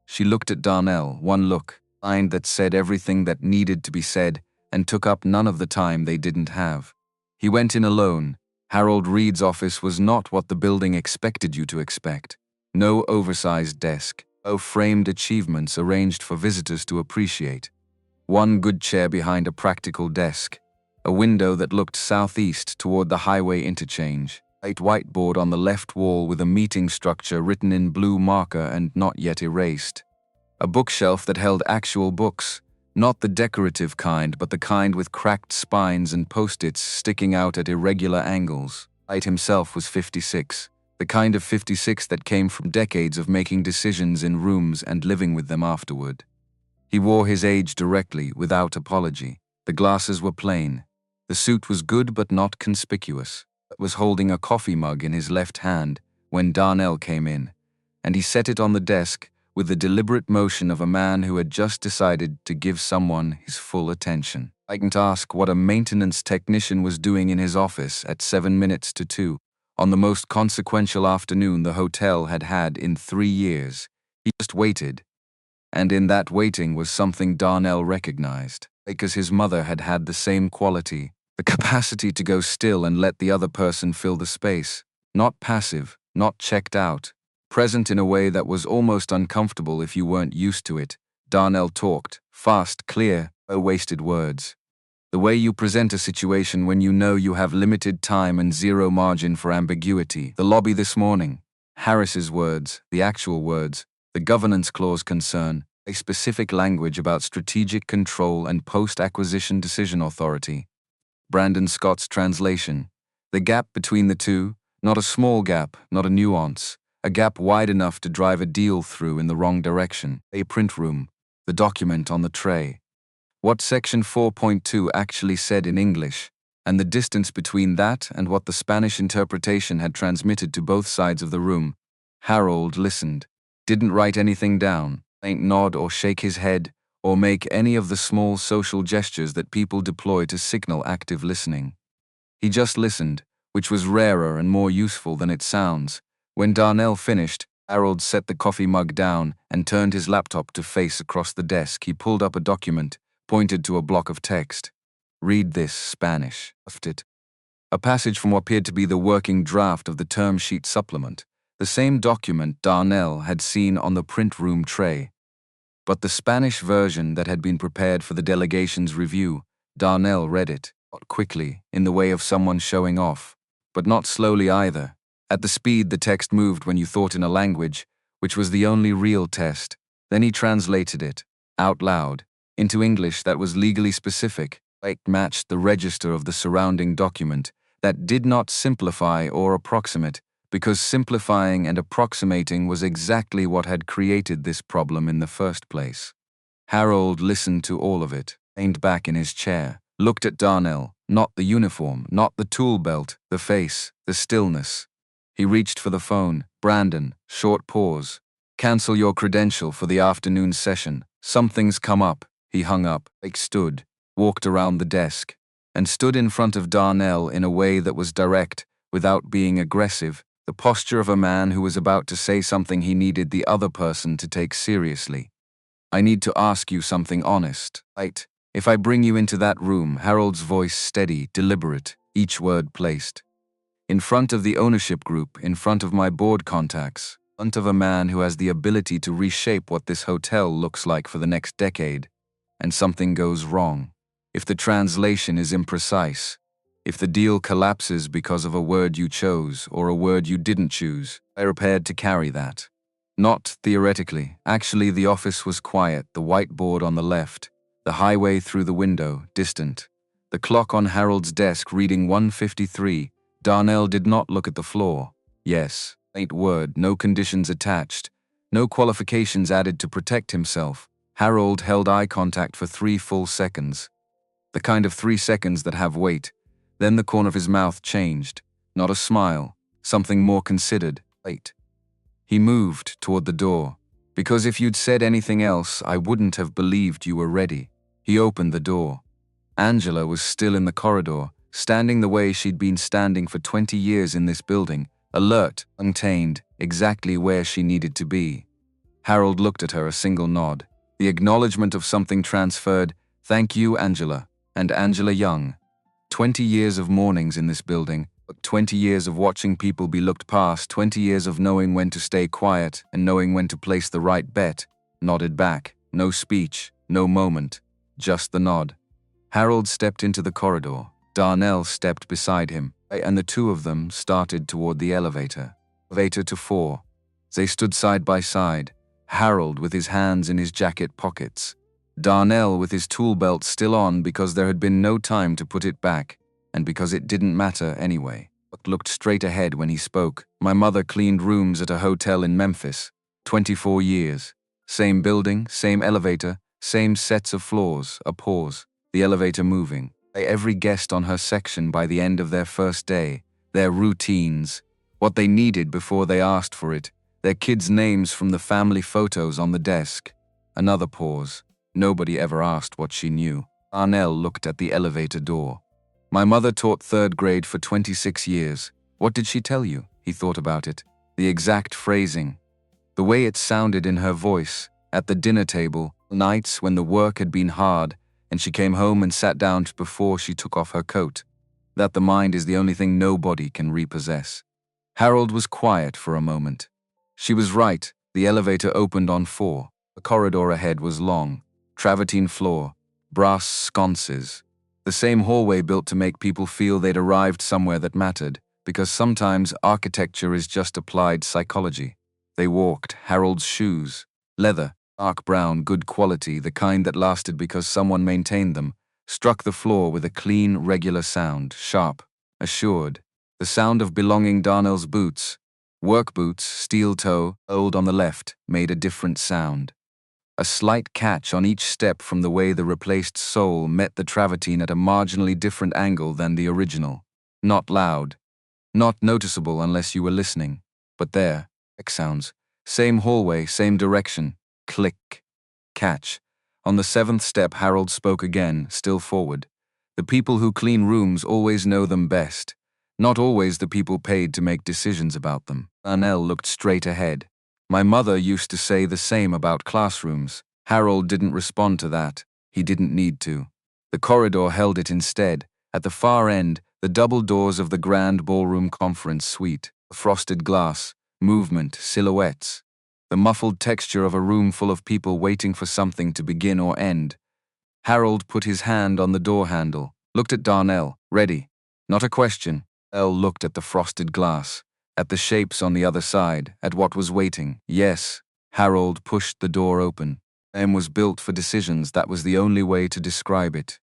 She looked at Darnell, one look. Line that said everything that needed to be said and took up none of the time they didn't have. He went in alone. Harold Reed's office was not what the building expected you to expect. No oversized desk, no framed achievements arranged for visitors to appreciate. One good chair behind a practical desk. A window that looked southeast toward the highway interchange. A whiteboard on the left wall with a meeting structure written in blue marker and not yet erased. A bookshelf that held actual books, not the decorative kind but the kind with cracked spines and post-its sticking out at irregular angles. Light himself was 56, the kind of 56 that came from decades of making decisions in rooms and living with them afterward. He wore his age directly, without apology. The glasses were plain. The suit was good but not conspicuous. He was holding a coffee mug in his left hand when Darnell came in, and he set it on the desk with the deliberate motion of a man who had just decided to give someone his full attention. I can ask what a maintenance technician was doing in his office at 7 minutes to 2, on the most consequential afternoon the hotel had had in 3 years. He just waited. And in that waiting was something Darnell recognized, because his mother had had the same quality, the capacity to go still and let the other person fill the space. Not passive, not checked out. Present in a way that was almost uncomfortable if you weren't used to it. Darnell talked, fast, clear, no wasted words. The way you present a situation when you know you have limited time and zero margin for ambiguity. The lobby this morning. Harris's words, the actual words. The governance clause concern a specific language about strategic control and post-acquisition decision authority. Brandon Scott's translation. The gap between the two, not a small gap, not a nuance, a gap wide enough to drive a deal through in the wrong direction. A print room. The document on the tray. What Section 4.2 actually said in English, and the distance between that and what the Spanish interpretation had transmitted to both sides of the room. Harold listened, didn't write anything down, ain't nod or shake his head, or make any of the small social gestures that people deploy to signal active listening. He just listened, which was rarer and more useful than it sounds. When Darnell finished, Harold set the coffee mug down and turned his laptop to face across the desk. He pulled up a document, pointed to a block of text. Read this, Spanish. It. A passage from what appeared to be the working draft of the term sheet supplement, the same document Darnell had seen on the print room tray. But the Spanish version that had been prepared for the delegation's review. Darnell read it, not quickly, in the way of someone showing off, but not slowly either, at the speed the text moved when you thought in a language, which was the only real test. Then he translated it, out loud, into English that was legally specific. It matched the register of the surrounding document, that did not simplify or approximate, because simplifying and approximating was exactly what had created this problem in the first place. Harold listened to all of it, leaned back in his chair, looked at Darnell, not the uniform, not the tool belt, the face, the stillness. He reached for the phone. Brandon, short pause. Cancel your credential for the afternoon session. Something's come up. He hung up, stood, walked around the desk, and stood in front of Darnell in a way that was direct, without being aggressive, the posture of a man who was about to say something he needed the other person to take seriously. I need to ask you something honest. Right? If I bring you into that room, Harold's voice steady, deliberate, each word placed. In front of the ownership group, in front of my board contacts, in front of a man who has the ability to reshape what this hotel looks like for the next decade, and something goes wrong. If the translation is imprecise, if the deal collapses because of a word you chose or a word you didn't choose, I prepared to carry that. Not theoretically. Actually, the office was quiet, the whiteboard on the left, the highway through the window, distant. The clock on Harold's desk reading 1:53. Darnell did not look at the floor. Yes, ain't word, no conditions attached, no qualifications added to protect himself. Harold held eye contact for 3 full seconds. The kind of 3 seconds that have weight. Then the corner of his mouth changed. Not a smile, something more considered. Wait. He moved toward the door. Because if you'd said anything else, I wouldn't have believed you were ready. He opened the door. Angela was still in the corridor, standing the way she'd been standing for 20 years in this building, alert, untamed, exactly where she needed to be. Harold looked at her, a single nod. The acknowledgement of something transferred. Thank you, Angela. And Angela Young. 20 years of mornings in this building, 20 years of watching people be looked past, 20 years of knowing when to stay quiet and knowing when to place the right bet. Nodded back. No speech, no moment, just the nod. Harold stepped into the corridor. Darnell stepped beside him, and the two of them started toward the elevator. Elevator to 4. They stood side by side, Harold with his hands in his jacket pockets. Darnell with his tool belt still on because there had been no time to put it back, and because it didn't matter anyway. But looked straight ahead when he spoke. My mother cleaned rooms at a hotel in Memphis. 24 years. Same building, same elevator, same sets of floors. A pause. The elevator moving. Every guest on her section by the end of their first day. Their routines. What they needed before they asked for it. Their kids' names from the family photos on the desk. Another pause. Nobody ever asked what she knew. Darnell looked at the elevator door. My mother taught 3rd grade for 26 years. What did she tell you? He thought about it. The exact phrasing. The way it sounded in her voice. At the dinner table, nights when the work had been hard, and she came home and sat down before she took off her coat. That the mind is the only thing nobody can repossess. Harold was quiet for a moment. She was right. The elevator opened on 4. The corridor ahead was long. Travertine floor. Brass sconces. The same hallway built to make people feel they'd arrived somewhere that mattered, because sometimes architecture is just applied psychology. They walked. Harold's shoes. Leather, dark brown, good quality, the kind that lasted because someone maintained them, struck the floor with a clean, regular sound, sharp, assured. The sound of belonging. Darnell's boots, work boots, steel toe, old on the left, made a different sound. A slight catch on each step from the way the replaced sole met the travertine at a marginally different angle than the original. Not loud. Not noticeable unless you were listening. But there, sounds. Same hallway, same direction. Click. Catch. On the seventh step, Harold spoke again, still forward. The people who clean rooms always know them best. Not always the people paid to make decisions about them. Darnell looked straight ahead. My mother used to say the same about classrooms. Harold didn't respond to that. He didn't need to. The corridor held it instead. At the far end, the double doors of the grand ballroom conference suite. Frosted glass, movement, silhouettes. The muffled texture of a room full of people waiting for something to begin or end. Harold put his hand on the door handle, looked at Darnell, ready. Not a question. Elle looked at the frosted glass, at the shapes on the other side, at what was waiting. Yes. Harold pushed the door open. M was built for decisions. That was the only way to describe it.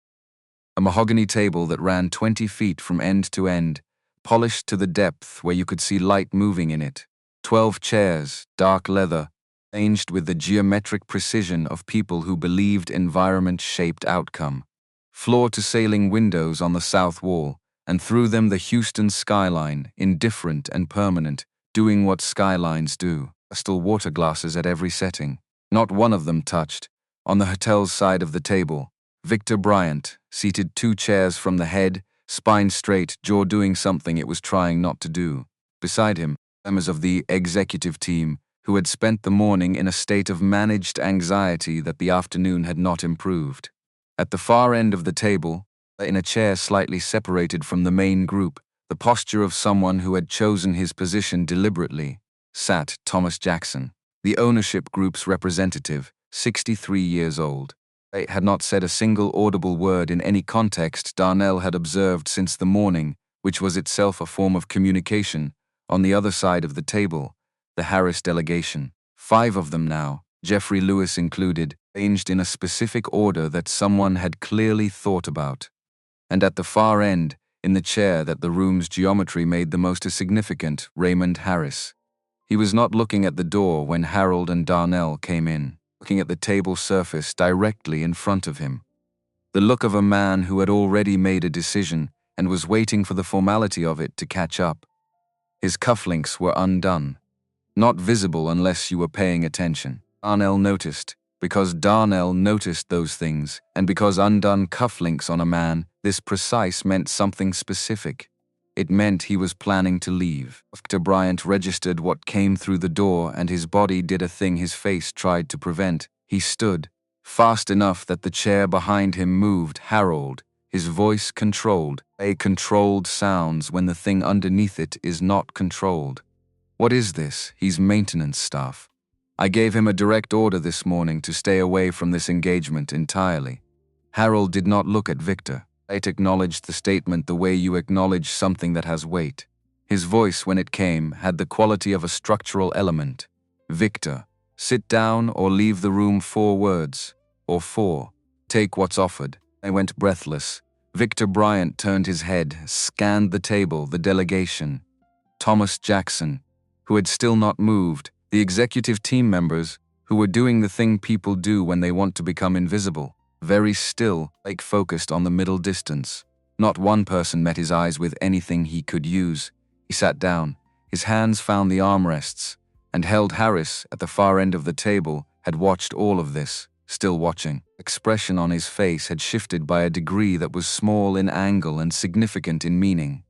A mahogany table that ran 20 feet from end to end, polished to the depth where you could see light moving in it. 12 chairs, dark leather, arranged with the geometric precision of people who believed environment shaped outcome. Floor-to-ceiling windows on the south wall, and through them the Houston skyline, indifferent and permanent, doing what skylines do. Crystal water glasses at every setting. Not one of them touched. On the hotel's side of the table, Victor Bryant, seated 2 chairs from the head, spine straight, jaw doing something it was trying not to do. Beside him, members of the executive team, who had spent the morning in a state of managed anxiety that the afternoon had not improved. At the far end of the table, in a chair slightly separated from the main group, the posture of someone who had chosen his position deliberately, sat Thomas Jackson, the ownership group's representative, 63 years old. They had not said a single audible word in any context Darnell had observed since the morning, which was itself a form of communication. On the other side of the table, the Harris delegation, 5 of them now, Jeffrey Lewis included, arranged in a specific order that someone had clearly thought about. And at the far end, in the chair that the room's geometry made the most significant, Raymond Harris. He was not looking at the door when Harold and Darnell came in, looking at the table surface directly in front of him. The look of a man who had already made a decision and was waiting for the formality of it to catch up. His cufflinks were undone, not visible unless you were paying attention. Darnell noticed, because Darnell noticed those things, and because undone cufflinks on a man, this precise meant something specific. It meant he was planning to leave. Dr. Bryant registered what came through the door, and his body did a thing his face tried to prevent. He stood, fast enough that the chair behind him moved. Harold, his voice controlled. A controlled sounds when the thing underneath it is not controlled. What is this? He's maintenance staff. I gave him a direct order this morning to stay away from this engagement entirely. Harold did not look at Victor. It acknowledged the statement the way you acknowledge something that has weight. His voice, when it came, had the quality of a structural element. Victor, sit down or leave the room. 4 words. Or 4. Take what's offered. I went breathless. Victor Bryant turned his head, scanned the table, the delegation. Thomas Jackson, who had still not moved, the executive team members, who were doing the thing people do when they want to become invisible. Very still, like focused on the middle distance. Not one person met his eyes with anything he could use. He sat down. His hands found the armrests, and held. Harris, at the far end of the table, had watched all of this, still watching. Expression on his face had shifted by a degree that was small in angle and significant in meaning.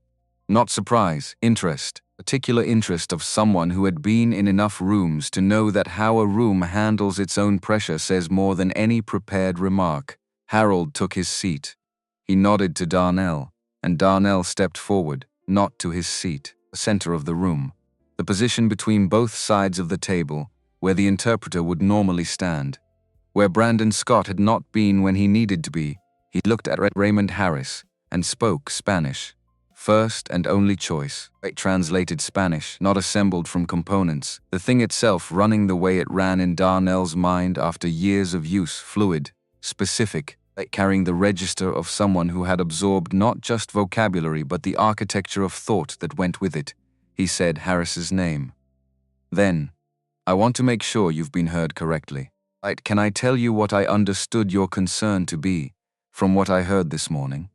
Not surprise, interest, particular interest of someone who had been in enough rooms to know that how a room handles its own pressure says more than any prepared remark. Harold took his seat. He nodded to Darnell, and Darnell stepped forward, not to his seat, the center of the room, the position between both sides of the table, where the interpreter would normally stand. Where Brandon Scott had not been when he needed to be, he looked at Raymond Harris and spoke Spanish. First and only choice. It translated Spanish, not assembled from components. The thing itself running the way it ran in Darnell's mind after years of use, fluid, specific, carrying the register of someone who had absorbed not just vocabulary but the architecture of thought that went with it. He said Harris's name. Then, I want to make sure you've been heard correctly. Can I tell you what I understood your concern to be, from what I heard this morning?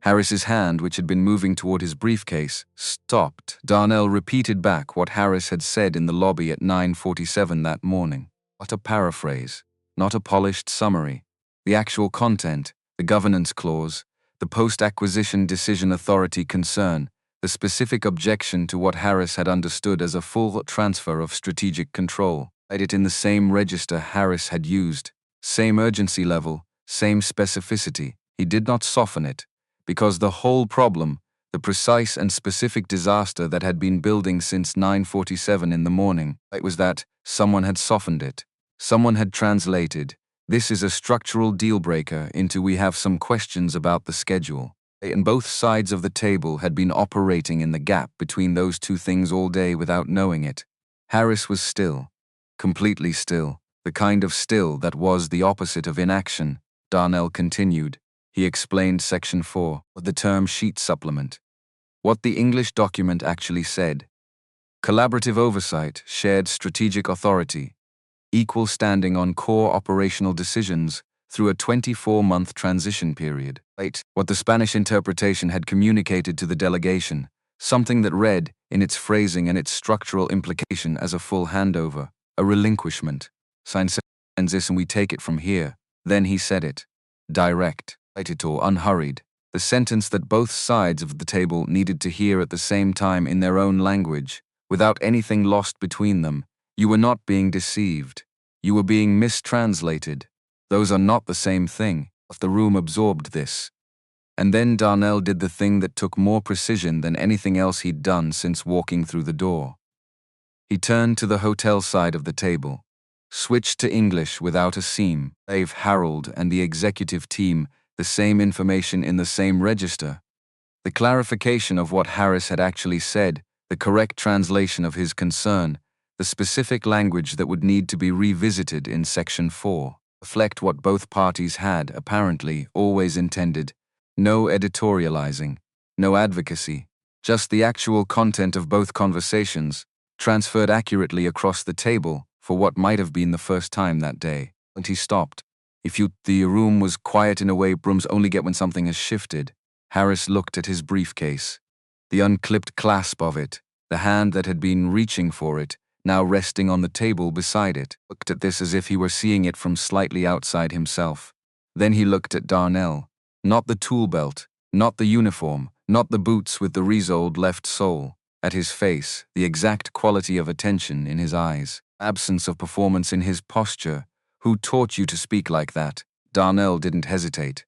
Harris's hand, which had been moving toward his briefcase, stopped. Darnell repeated back what Harris had said in the lobby at 9:47 that morning. Not a paraphrase, not a polished summary. The actual content, the governance clause, the post-acquisition decision authority concern, the specific objection to what Harris had understood as a full transfer of strategic control. It in the same register Harris had used, same urgency level, same specificity. He did not soften it, because the whole problem, the precise and specific disaster that had been building since 9:47 in the morning, it was that someone had softened it. Someone had translated, "This is a structural deal-breaker," into "We have some questions about the schedule." And both sides of the table had been operating in the gap between those two things all day without knowing it. Harris was still, completely still, the kind of still that was the opposite of inaction. Darnell continued. He explained Section 4 of the term sheet supplement. What the English document actually said. Collaborative oversight, shared strategic authority, equal standing on core operational decisions through a 24-month transition period. What the Spanish interpretation had communicated to the delegation, something that read, in its phrasing and its structural implication, as a full handover, a relinquishment. Signs this and we take it from here. Then he said it. Direct, or unhurried. The sentence that both sides of the table needed to hear at the same time in their own language, without anything lost between them. You were not being deceived. You were being mistranslated. Those are not the same thing. The room absorbed this. And then Darnell did the thing that took more precision than anything else he'd done since walking through the door. He turned to the hotel side of the table, switched to English without a seam, gave Harold and the executive team the same information in the same register. The clarification of what Harris had actually said, the correct translation of his concern, the specific language that would need to be revisited in Section 4, reflect what both parties had, apparently, always intended. No editorializing, no advocacy, just the actual content of both conversations, transferred accurately across the table for what might have been the first time that day. And he stopped. The room was quiet in a way rooms only get when something has shifted. Harris looked at his briefcase. The unclipped clasp of it, the hand that had been reaching for it, now resting on the table beside it, looked at this as if he were seeing it from slightly outside himself. Then he looked at Darnell. Not the tool belt, not the uniform, not the boots with the resoled left sole. At his face, the exact quality of attention in his eyes, absence of performance in his posture. Who taught you to speak like that? Darnell didn't hesitate.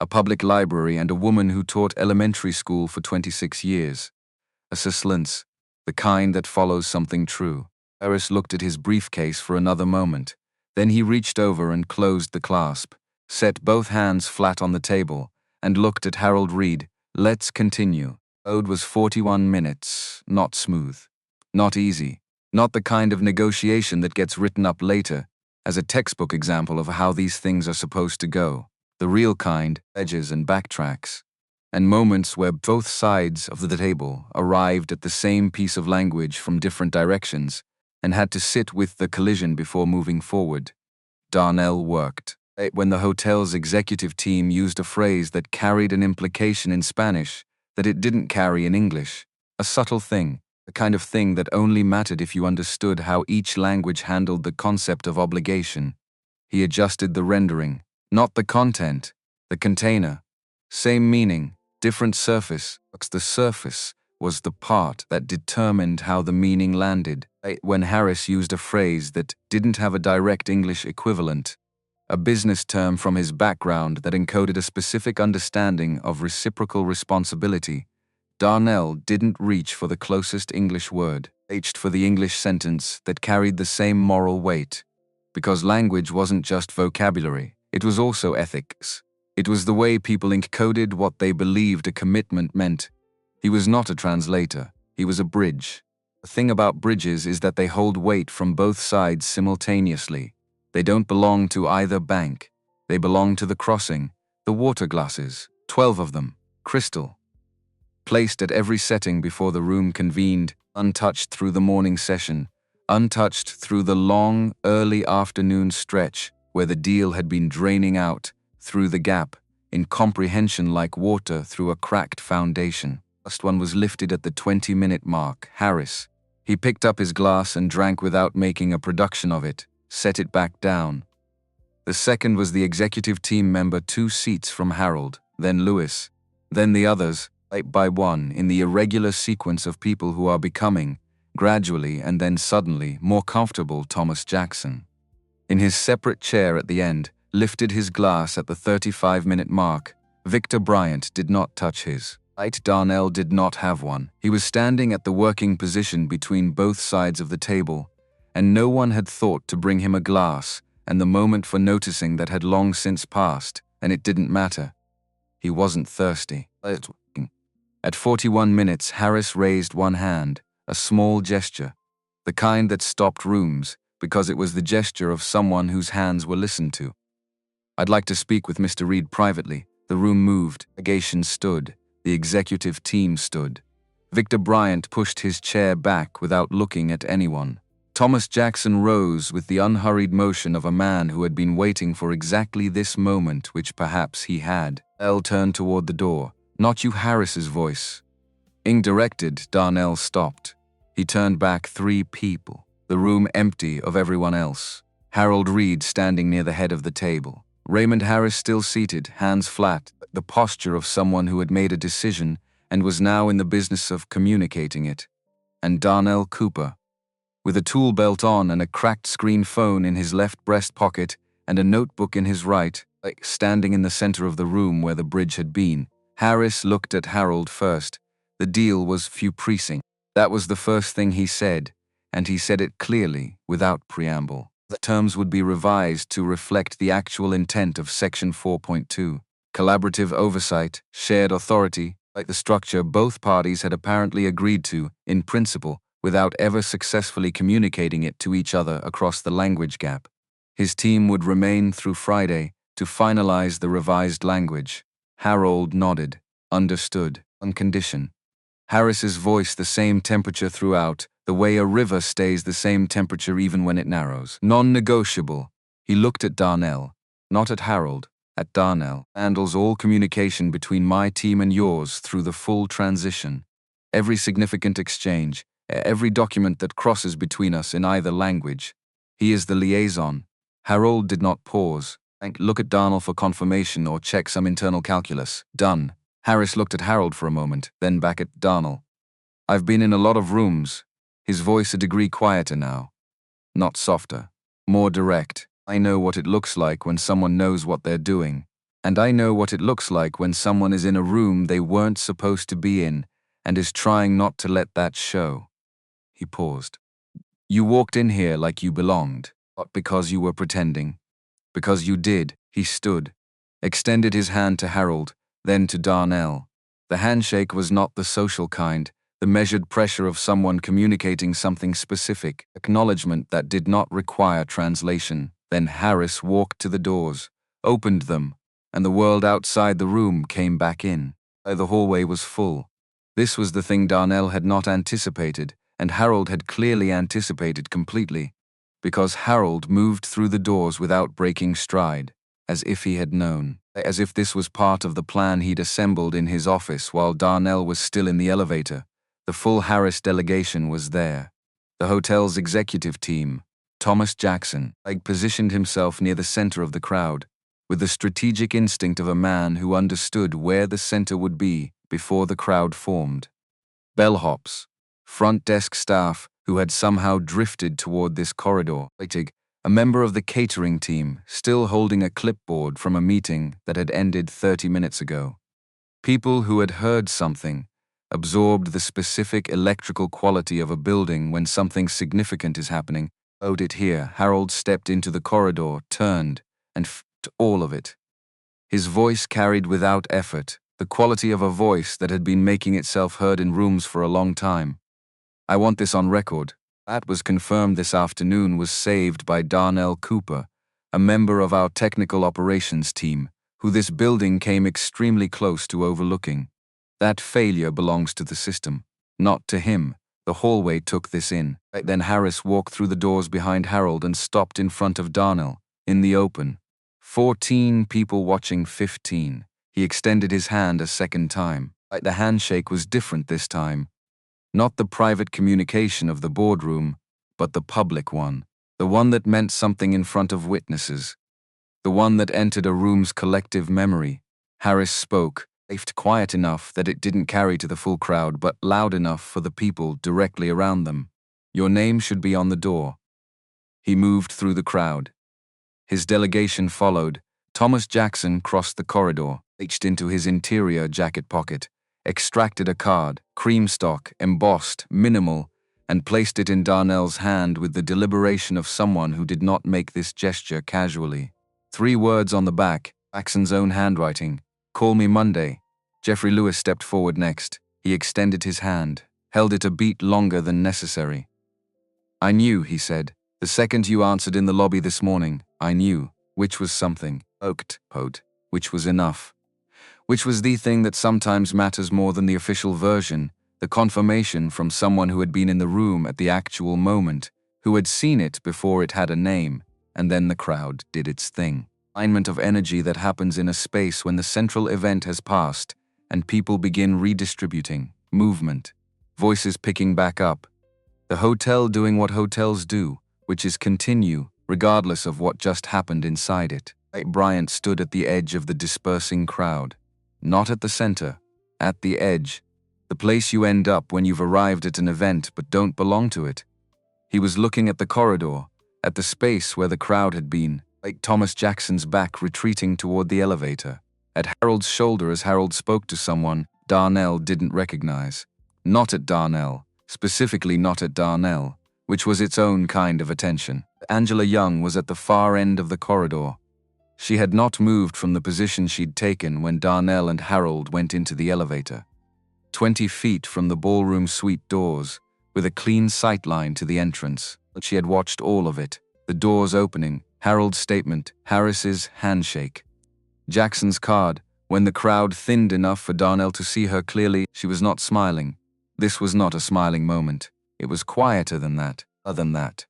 A public library and a woman who taught elementary school for 26 years. A suspense, the kind that follows something true. Harris looked at his briefcase for another moment. Then he reached over and closed the clasp, set both hands flat on the table, and looked at Harold Reed. Let's continue. Code was 41 minutes, not smooth, not easy, not the kind of negotiation that gets written up later as a textbook example of how these things are supposed to go. The real kind, edges and backtracks, and moments where both sides of the table arrived at the same piece of language from different directions and had to sit with the collision before moving forward. Darnell worked. When the hotel's executive team used a phrase that carried an implication in Spanish that it didn't carry in English, a subtle thing, the kind of thing that only mattered if you understood how each language handled the concept of obligation. He adjusted the rendering, not the content, the container. Same meaning, different surface, but the surface was the part that determined how the meaning landed. When Harris used a phrase that didn't have a direct English equivalent, a business term from his background that encoded a specific understanding of reciprocal responsibility, Darnell didn't reach for the closest English word, reached for the English sentence that carried the same moral weight. Because language wasn't just vocabulary, it was also ethics. It was the way people encoded what they believed a commitment meant, He was not a translator, he was a bridge. The thing about bridges is that they hold weight from both sides simultaneously. They don't belong to either bank. They belong to the crossing, the water glasses, 12 of them, crystal, placed at every setting before the room convened, untouched through the morning session, untouched through the long, early afternoon stretch where the deal had been draining out, through the gap, incomprehension like water through a cracked foundation. The last one was lifted at the 20-minute mark. Harris. He picked up his glass and drank without making a production of it, set it back down. The second was the executive team member 2 seats from Harold, then Lewis, then the others, right by one, in the irregular sequence of people who are becoming, gradually and then suddenly, more comfortable. Thomas Jackson, in his separate chair at the end, lifted his glass at the 35-minute mark. Victor Bryant did not touch his. Darnell did not have one. He was standing at the working position between both sides of the table, and no one had thought to bring him a glass, and the moment for noticing that had long since passed, and it didn't matter. He wasn't thirsty. At 41 minutes, Harris raised one hand, a small gesture, the kind that stopped rooms, because it was the gesture of someone whose hands were listened to. "I'd like to speak with Mr. Reed privately." The room moved. The delegation stood. The executive team stood. Victor Bryant pushed his chair back without looking at anyone. Thomas Jackson rose with the unhurried motion of a man who had been waiting for exactly this moment, which perhaps he had. Elle turned toward the door. "Not you." Harris's voice. Directed, Darnell stopped. He turned back 3 people, the room empty of everyone else. Harold Reed standing near the head of the table. Raymond Harris still seated, hands flat, the posture of someone who had made a decision and was now in the business of communicating it. And Darnell Cooper, with a tool belt on and a cracked screen phone in his left breast pocket and a notebook in his right, standing in the center of the room where the bridge had been. Harris looked at Harold first. The deal was few precinct. That was the first thing he said, and he said it clearly, without preamble. The terms would be revised to reflect the actual intent of Section 4.2. Collaborative oversight, shared authority, like the structure both parties had apparently agreed to, in principle, without ever successfully communicating it to each other across the language gap. His team would remain through Friday to finalize the revised language. Harold nodded, understood, on condition. Harris's voice the same temperature throughout, the way a river stays the same temperature even when it narrows. Non-negotiable. He looked at Darnell, not at Harold, at Darnell. "Handles all communication between my team and yours through the full transition. Every significant exchange, every document that crosses between us in either language. He is the liaison." Harold did not pause. Look at Darnell for confirmation or check some internal calculus. Done. Harris looked at Harold for a moment, then back at Darnell. "I've been in a lot of rooms." His voice a degree quieter now. Not softer. More direct. "I know what it looks like when someone knows what they're doing. And I know what it looks like when someone is in a room they weren't supposed to be in and is trying not to let that show." He paused. "You walked in here like you belonged, not because you were pretending. Because you did." He stood, extended his hand to Harold, then to Darnell. The handshake was not the social kind, the measured pressure of someone communicating something specific, acknowledgement that did not require translation. Then Harris walked to the doors, opened them, and the world outside the room came back in. The hallway was full. This was the thing Darnell had not anticipated, and Harold had clearly anticipated completely, because Harold moved through the doors without breaking stride, as if he had known, as if this was part of the plan he'd assembled in his office while Darnell was still in the elevator. The full Harris delegation was there. The hotel's executive team. Thomas Jackson positioned himself near the center of the crowd, with the strategic instinct of a man who understood where the center would be before the crowd formed. Bellhops, front desk staff who had somehow drifted toward this corridor. A member of the catering team, still holding a clipboard from a meeting that had ended 30 minutes ago. People who had heard something, absorbed the specific electrical quality of a building when something significant is happening. "Owed it here." Harold stepped into the corridor, turned, and all of it. His voice carried without effort, the quality of a voice that had been making itself heard in rooms for a long time. "I want this on record. That was confirmed this afternoon was saved by Darnell Cooper, a member of our technical operations team, who this building came extremely close to overlooking. That failure belongs to the system, not to him." The hallway took this in. Then Harris walked through the doors behind Harold and stopped in front of Darnell, in the open. 14 people watching 15. He extended his hand a second time. The handshake was different this time. Not the private communication of the boardroom, but the public one. The one that meant something in front of witnesses. The one that entered a room's collective memory. Harris spoke, quiet enough that it didn't carry to the full crowd, but loud enough for the people directly around them. "Your name should be on the door." He moved through the crowd. His delegation followed. Thomas Jackson crossed the corridor, reached into his interior jacket pocket, extracted a card, cream stock, embossed, minimal, and placed it in Darnell's hand with the deliberation of someone who did not make this gesture casually. 3 words on the back, Jackson's own handwriting. "Call me Monday." Jeffrey Lewis stepped forward next. He extended his hand, held it a beat longer than necessary. "I knew," he said. "The second you answered in the lobby this morning, I knew," which was something. Which was enough. Which was the thing that sometimes matters more than the official version, the confirmation from someone who had been in the room at the actual moment, who had seen it before it had a name, and then the crowd did its thing. Alignment of energy that happens in a space when the central event has passed and people begin redistributing, movement, voices picking back up. The hotel doing what hotels do, which is continue, regardless of what just happened inside it. Bryant stood at the edge of the dispersing crowd. Not at the center, at the edge. The place you end up when you've arrived at an event but don't belong to it. He was looking at the corridor, at the space where the crowd had been, like Thomas Jackson's back retreating toward the elevator. At Harold's shoulder as Harold spoke to someone Darnell didn't recognize. Not at Darnell, specifically not at Darnell, which was its own kind of attention. Angela Young was at the far end of the corridor. She had not moved from the position she'd taken when Darnell and Harold went into the elevator. 20 feet from the ballroom suite doors, with a clean sight line to the entrance. She had watched all of it. The doors opening, Harold's statement, Harris's handshake. Jackson's card. When the crowd thinned enough for Darnell to see her clearly, she was not smiling. This was not a smiling moment. It was quieter than that, other than that.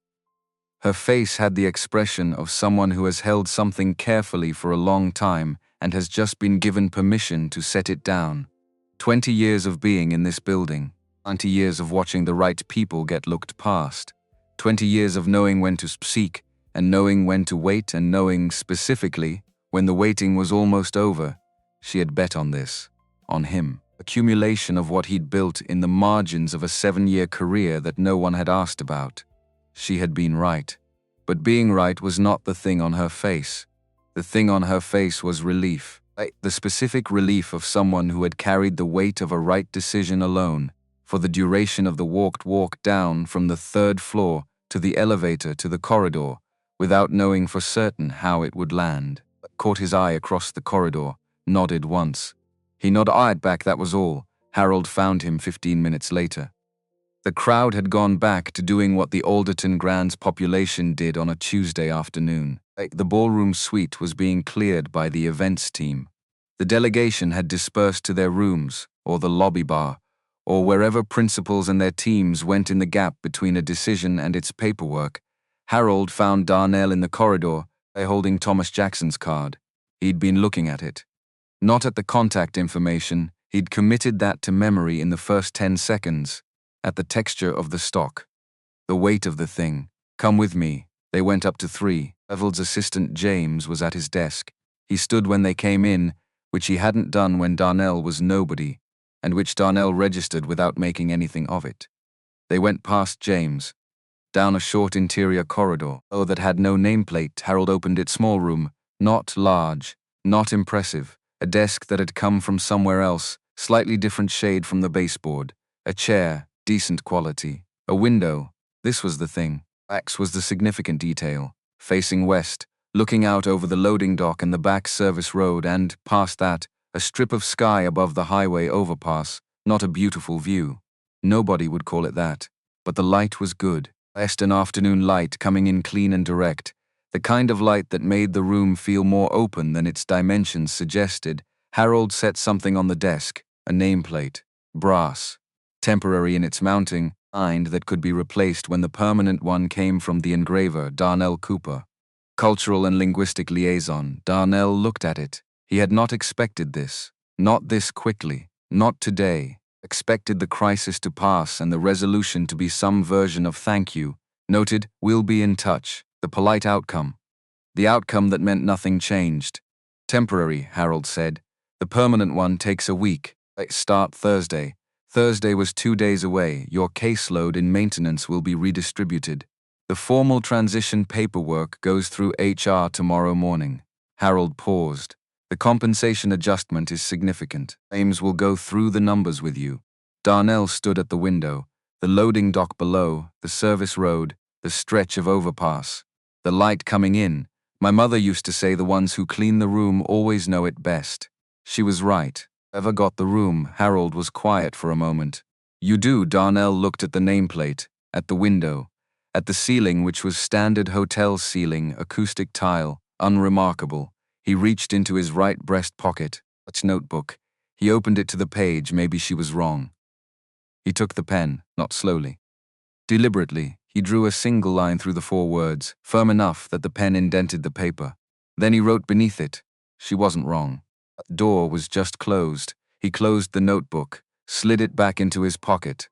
Her face had the expression of someone who has held something carefully for a long time and has just been given permission to set it down. 20 years of being in this building. 20 years of watching the right people get looked past. 20 years of knowing when to speak and knowing when to wait and knowing specifically when the waiting was almost over. She had bet on this, on him. Accumulation of what he'd built in the margins of a 7-year career that no one had asked about. She had been right. But being right was not the thing on her face. The thing on her face was relief. The specific relief of someone who had carried the weight of a right decision alone for the duration of the walk down from the 3rd floor to the elevator to the corridor without knowing for certain how it would land. Caught his eye across the corridor, nodded once. He nodded back, that was all. Harold found him 15 minutes later. The crowd had gone back to doing what the Alderton Grand's population did on a Tuesday afternoon. The ballroom suite was being cleared by the events team. The delegation had dispersed to their rooms, or the lobby bar, or wherever principals and their teams went in the gap between a decision and its paperwork. Harold found Darnell in the corridor, holding Thomas Jackson's card. He'd been looking at it. Not at the contact information, he'd committed that to memory in the first 10 seconds. At the texture of the stock. The weight of the thing. "Come with me." They went up to 3. Bevel's assistant James was at his desk. He stood when they came in, which he hadn't done when Darnell was nobody, and which Darnell registered without making anything of it. They went past James. Down a short interior corridor, that had no nameplate. Harold opened its small room, not large, not impressive, a desk that had come from somewhere else, slightly different shade from the baseboard, a chair, decent quality, a window. This was the thing. X was the significant detail, facing west, looking out over the loading dock and the back service road and, past that, A strip of sky above the highway overpass, not a beautiful view. Nobody would call it that. But the light was good. Best an afternoon light coming in clean and direct. The kind of light that made the room feel more open than its dimensions suggested. Harold set something on the desk, a nameplate. Brass. Temporary in its mounting, kind that could be replaced when the permanent one came from the engraver, Darnell Cooper. Cultural and linguistic liaison, Darnell looked at it. He had not expected this. Not this quickly. Not today. Expected the crisis to pass and the resolution to be some version of thank you. Noted, we'll be in touch. The polite outcome. The outcome that meant nothing changed. Temporary, Harold said. The permanent one takes a week. Start Thursday. Thursday was 2 days away. Your caseload in maintenance will be redistributed. The formal transition paperwork goes through HR tomorrow morning. Harold paused. The compensation adjustment is significant. Ames will go through the numbers with you. Darnell stood at the window. The loading dock below, the service road, the stretch of overpass. The light coming in. My mother used to say the ones who clean the room always know it best. She was right. Whoever got the room, Harold was quiet for a moment. You do, Darnell looked at the nameplate, at the window, at the ceiling which was standard hotel ceiling, acoustic tile, unremarkable. He reached into his right breast pocket, a notebook. He opened it to the page, maybe she was wrong. He took the pen, not slowly. Deliberately, he drew a single line through the 4 words, firm enough that the pen indented the paper. Then he wrote beneath it, she wasn't wrong. The door was just closed. He closed the notebook, slid it back into his pocket,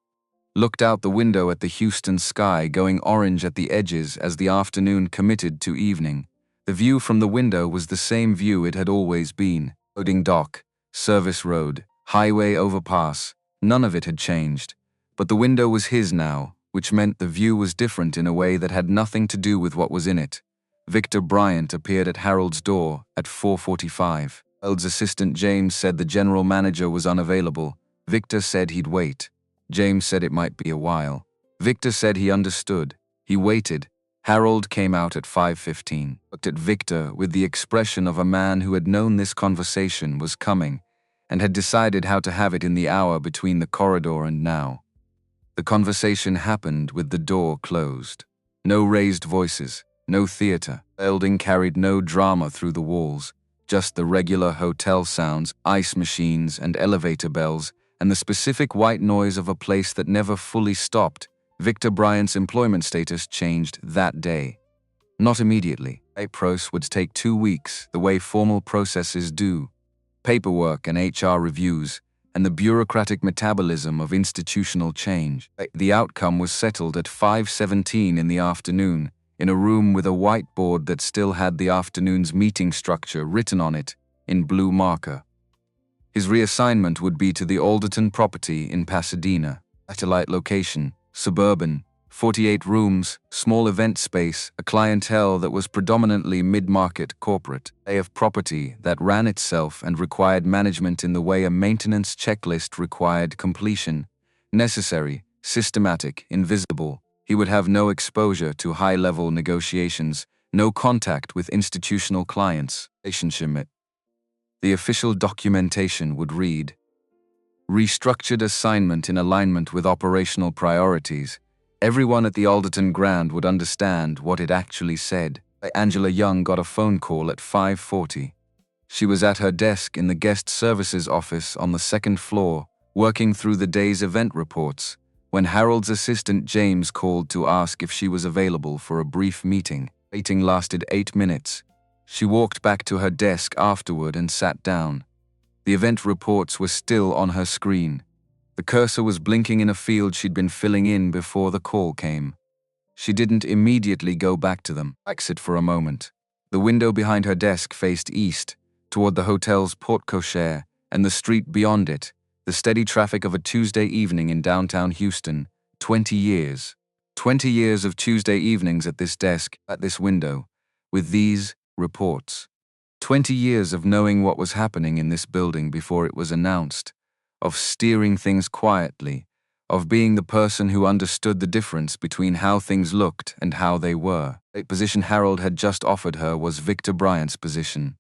looked out the window at the Houston sky going orange at the edges as the afternoon committed to evening. The view from the window was the same view it had always been. Loading dock, service road, highway overpass. None of it had changed. But the window was his now, which meant the view was different in a way that had nothing to do with what was in it. Victor Bryant appeared at Harold's door at 4:45. Harold's assistant James said the general manager was unavailable. Victor said he'd wait. James said it might be a while. Victor said he understood. He waited. Harold came out at 5:15. Looked at Victor with the expression of a man who had known this conversation was coming and had decided how to have it in the hour between the corridor and now. The conversation happened with the door closed. No raised voices, no theater. The building carried no drama through the walls, just the regular hotel sounds, ice machines and elevator bells, and the specific white noise of a place that never fully stopped. Victor Bryant's employment status changed that day. Not immediately. A process would take 2 weeks, the way formal processes do. Paperwork and HR reviews, and the bureaucratic metabolism of institutional change. The outcome was settled at 5:17 in the afternoon, in a room with a whiteboard that still had the afternoon's meeting structure written on it in blue marker. His reassignment would be to the Alderton property in Pasadena, satellite location, suburban, 48 rooms, small event space, a clientele that was predominantly mid-market corporate, of property that ran itself and required management in the way a maintenance checklist required completion, necessary, systematic, invisible. He would have no exposure to high-level negotiations, no contact with institutional clients. The official documentation would read, restructured assignment in alignment with operational priorities. Everyone at the Alderton Grand would understand what it actually said. Angela Young got a phone call at 5:40. She was at her desk in the guest services office on the 2nd floor, working through the day's event reports, when Harold's assistant James called to ask if she was available for a brief meeting. Waiting lasted 8 minutes. She walked back to her desk afterward and sat down. The event reports were still on her screen. The cursor was blinking in a field she'd been filling in before the call came. She didn't immediately go back to them. Exit for a moment. The window behind her desk faced east, toward the hotel's porte cochere and the street beyond it, the steady traffic of a Tuesday evening in downtown Houston. 20 years. 20 years of Tuesday evenings at this desk, at this window, with these reports. 20 years of knowing what was happening in this building before it was announced, of steering things quietly, of being the person who understood the difference between how things looked and how they were. The position Harold had just offered her was Victor Bryant's position.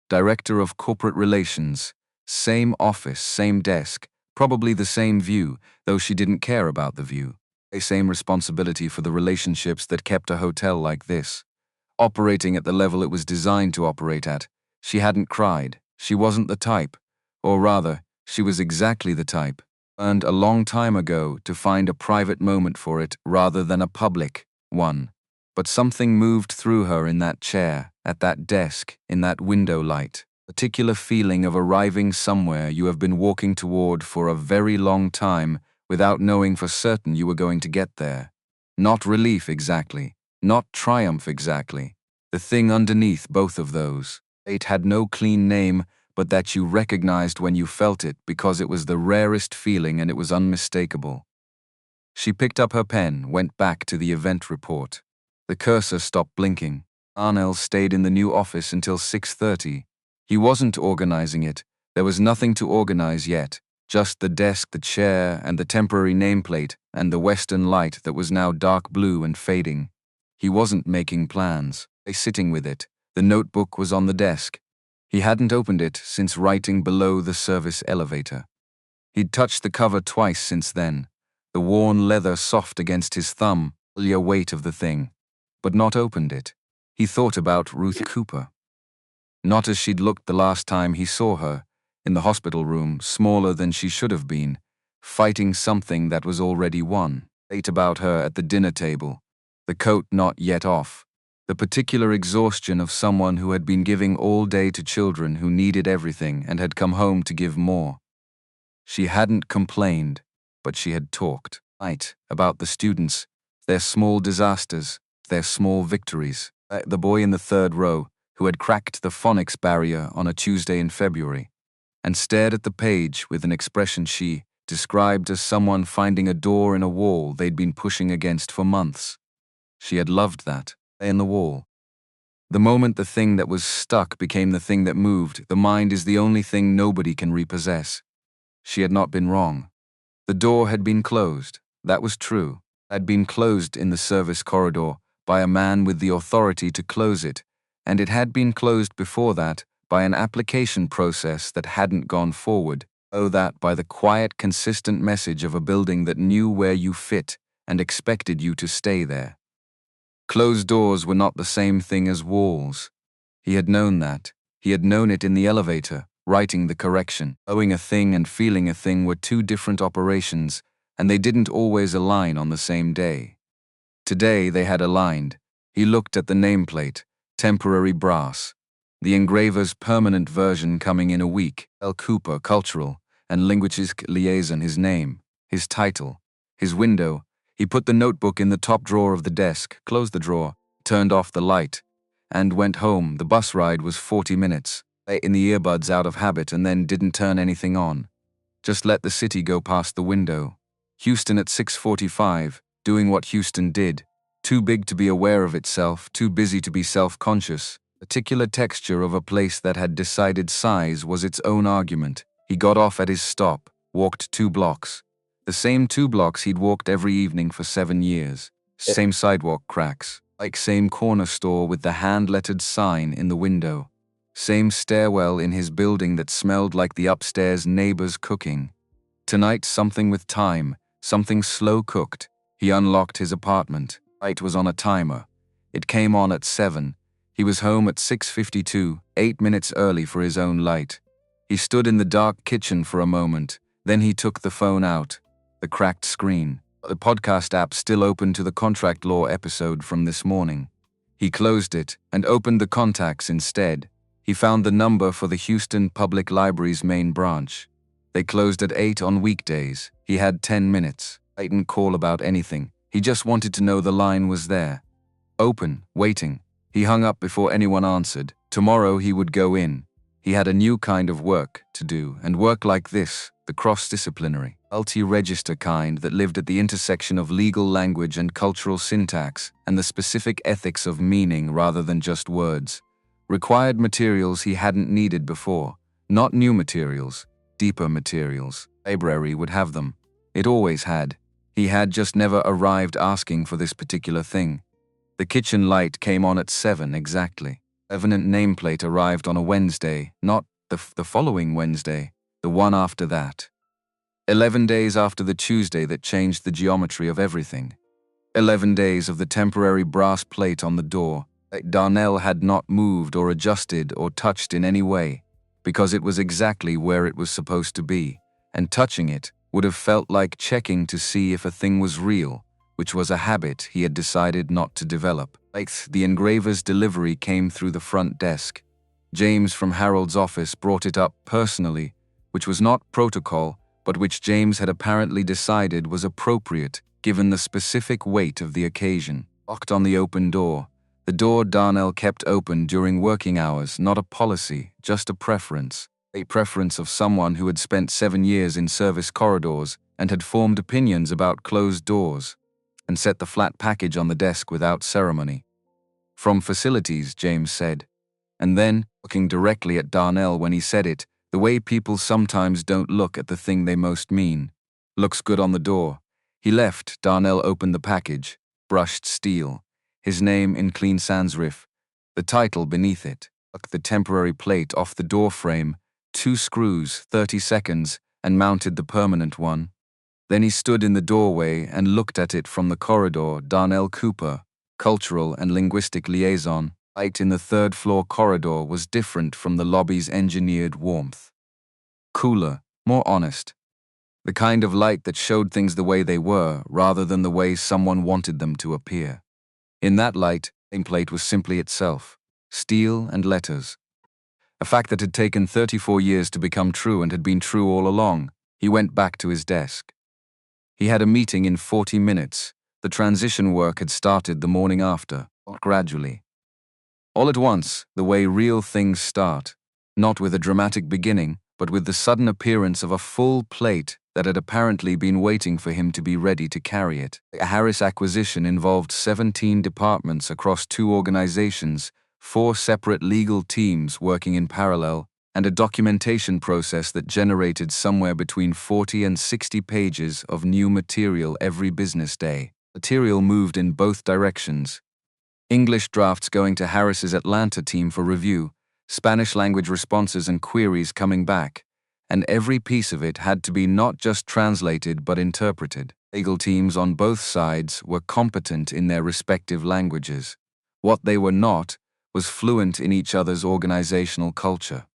Director of Corporate Relations, Same office, same desk, probably the same view, though she didn't care about the view. The same responsibility for the relationships that kept a hotel like this operating at the level it was designed to operate at. She hadn't cried. She wasn't the type. Or rather, she was exactly the type. Earned a long time ago to find a private moment for it rather than a public one. But something moved through her in that chair, at that desk, in that window light. Particular feeling of arriving somewhere you have been walking toward for a very long time without knowing for certain you were going to get there. Not relief exactly. Not triumph exactly. The thing underneath both of those. It had no clean name, but that you recognized when you felt it because it was the rarest feeling and it was unmistakable. She picked up her pen, went back to the event report. The cursor stopped blinking. Arnell stayed in the new office until 6:30. He wasn't organizing it. There was nothing to organize yet. Just the desk, the chair, and the temporary nameplate, and the western light that was now dark blue and fading. He wasn't making plans. Sitting with it. The notebook was on the desk. He hadn't opened it since writing below the service elevator. He'd touched the cover twice since then. The worn leather soft against his thumb, the weight of the thing. But not opened it. He thought about Ruth Cooper. Not as she'd looked the last time he saw her, in the hospital room, smaller than she should have been, fighting something that was already won. Ate about her at the dinner table. The coat not yet off. The particular exhaustion of someone who had been giving all day to children who needed everything and had come home to give more. She hadn't complained, but she had talked. About the students, their small disasters, their small victories. The boy in the third row, who had cracked the phonics barrier on a Tuesday in February, and stared at the page with an expression she described as someone finding a door in a wall they'd been pushing against for months. She had loved that, in the wall. The moment the thing that was stuck became the thing that moved, the mind is the only thing nobody can repossess. She had not been wrong. The door had been closed. That was true. Had been closed in the service corridor by a man with the authority to close it, and it had been closed before that by an application process that hadn't gone forward. Oh, that by the quiet, consistent message of a building that knew where you fit and expected you to stay there. Closed doors were not the same thing as walls. He had known that. He had known it in the elevator, writing the correction. Owing a thing and feeling a thing were two different operations, and they didn't always align on the same day. Today they had aligned. He looked at the nameplate, temporary brass. The engraver's permanent version coming in a week. L. Cooper, cultural, and linguistic liaison, his name, his title, his window. He put the notebook in the top drawer of the desk, closed the drawer, turned off the light, and went home. The bus ride was 40 minutes. In the earbuds out of habit and then didn't turn anything on. Just let the city go past the window. Houston at 6:45, doing what Houston did. Too big to be aware of itself, too busy to be self-conscious. Particular texture of a place that had decided size was its own argument. He got off at his stop, walked 2 blocks. The same 2 blocks he'd walked every evening for 7 years. Same sidewalk cracks. Same corner store with the hand-lettered sign in the window. Same stairwell in his building that smelled like the upstairs neighbor's cooking. Tonight something with time, something slow cooked. He unlocked his apartment. Light was on a timer. It came on at 7. He was home at 6:52, 8 minutes early for his own light. He stood in the dark kitchen for a moment. Then he took the phone out. The cracked screen. The podcast app still open to the contract law episode from this morning. He closed it and opened the contacts instead. He found the number for the Houston Public Library's main branch. They closed at 8 on weekdays. He had 10 minutes. He didn't call about anything. He just wanted to know the line was there. Open, waiting. He hung up before anyone answered. Tomorrow he would go in. He had a new kind of work to do, and work like this, the cross-disciplinary, multi-register kind that lived at the intersection of legal language and cultural syntax, and the specific ethics of meaning rather than just words. Required materials he hadn't needed before. Not new materials, deeper materials. Library would have them. It always had. He had just never arrived asking for this particular thing. The kitchen light came on at 7 exactly. Evident nameplate arrived on a Wednesday, not the following Wednesday. the one after that. 11 days after the Tuesday that changed the geometry of everything. 11 days of the temporary brass plate on the door that Darnell had not moved or adjusted or touched in any way, because it was exactly where it was supposed to be, and touching it would have felt like checking to see if a thing was real, which was a habit he had decided not to develop. The engraver's delivery came through the front desk. James from Harold's office brought it up personally, which was not protocol, but which James had apparently decided was appropriate given the specific weight of the occasion. Locked on the open door. The door Darnell kept open during working hours, not a policy, just a preference. A preference of someone who had spent 7 years in service corridors and had formed opinions about closed doors, and set the flat package on the desk without ceremony. From facilities, James said. And then, looking directly at Darnell when he said it, the way people sometimes don't look at the thing they most mean. Looks good on the door. He left. Darnell opened the package. Brushed steel. His name in clean sans serif. The title beneath it. Took the temporary plate off the door frame, 2 screws, 30 seconds, and mounted the permanent one. Then he stood in the doorway and looked at it from the corridor. Darnell Cooper, cultural and linguistic liaison. Light in the 3rd floor corridor was different from the lobby's engineered warmth. Cooler, more honest. The kind of light that showed things the way they were, rather than the way someone wanted them to appear. In that light, the nameplate was simply itself. Steel and letters. A fact that had taken 34 years to become true and had been true all along. He went back to his desk. He had a meeting in 40 minutes. The transition work had started the morning after, gradually. All at once, the way real things start, not with a dramatic beginning, but with the sudden appearance of a full plate that had apparently been waiting for him to be ready to carry it. The Harris acquisition involved 17 departments across 2 organizations, 4 separate legal teams working in parallel, and a documentation process that generated somewhere between 40 and 60 pages of new material every business day. Material moved in both directions. English drafts going to Harris's Atlanta team for review, Spanish language responses and queries coming back, and every piece of it had to be not just translated but interpreted. Legal teams on both sides were competent in their respective languages. What they were not was fluent in each other's organizational culture.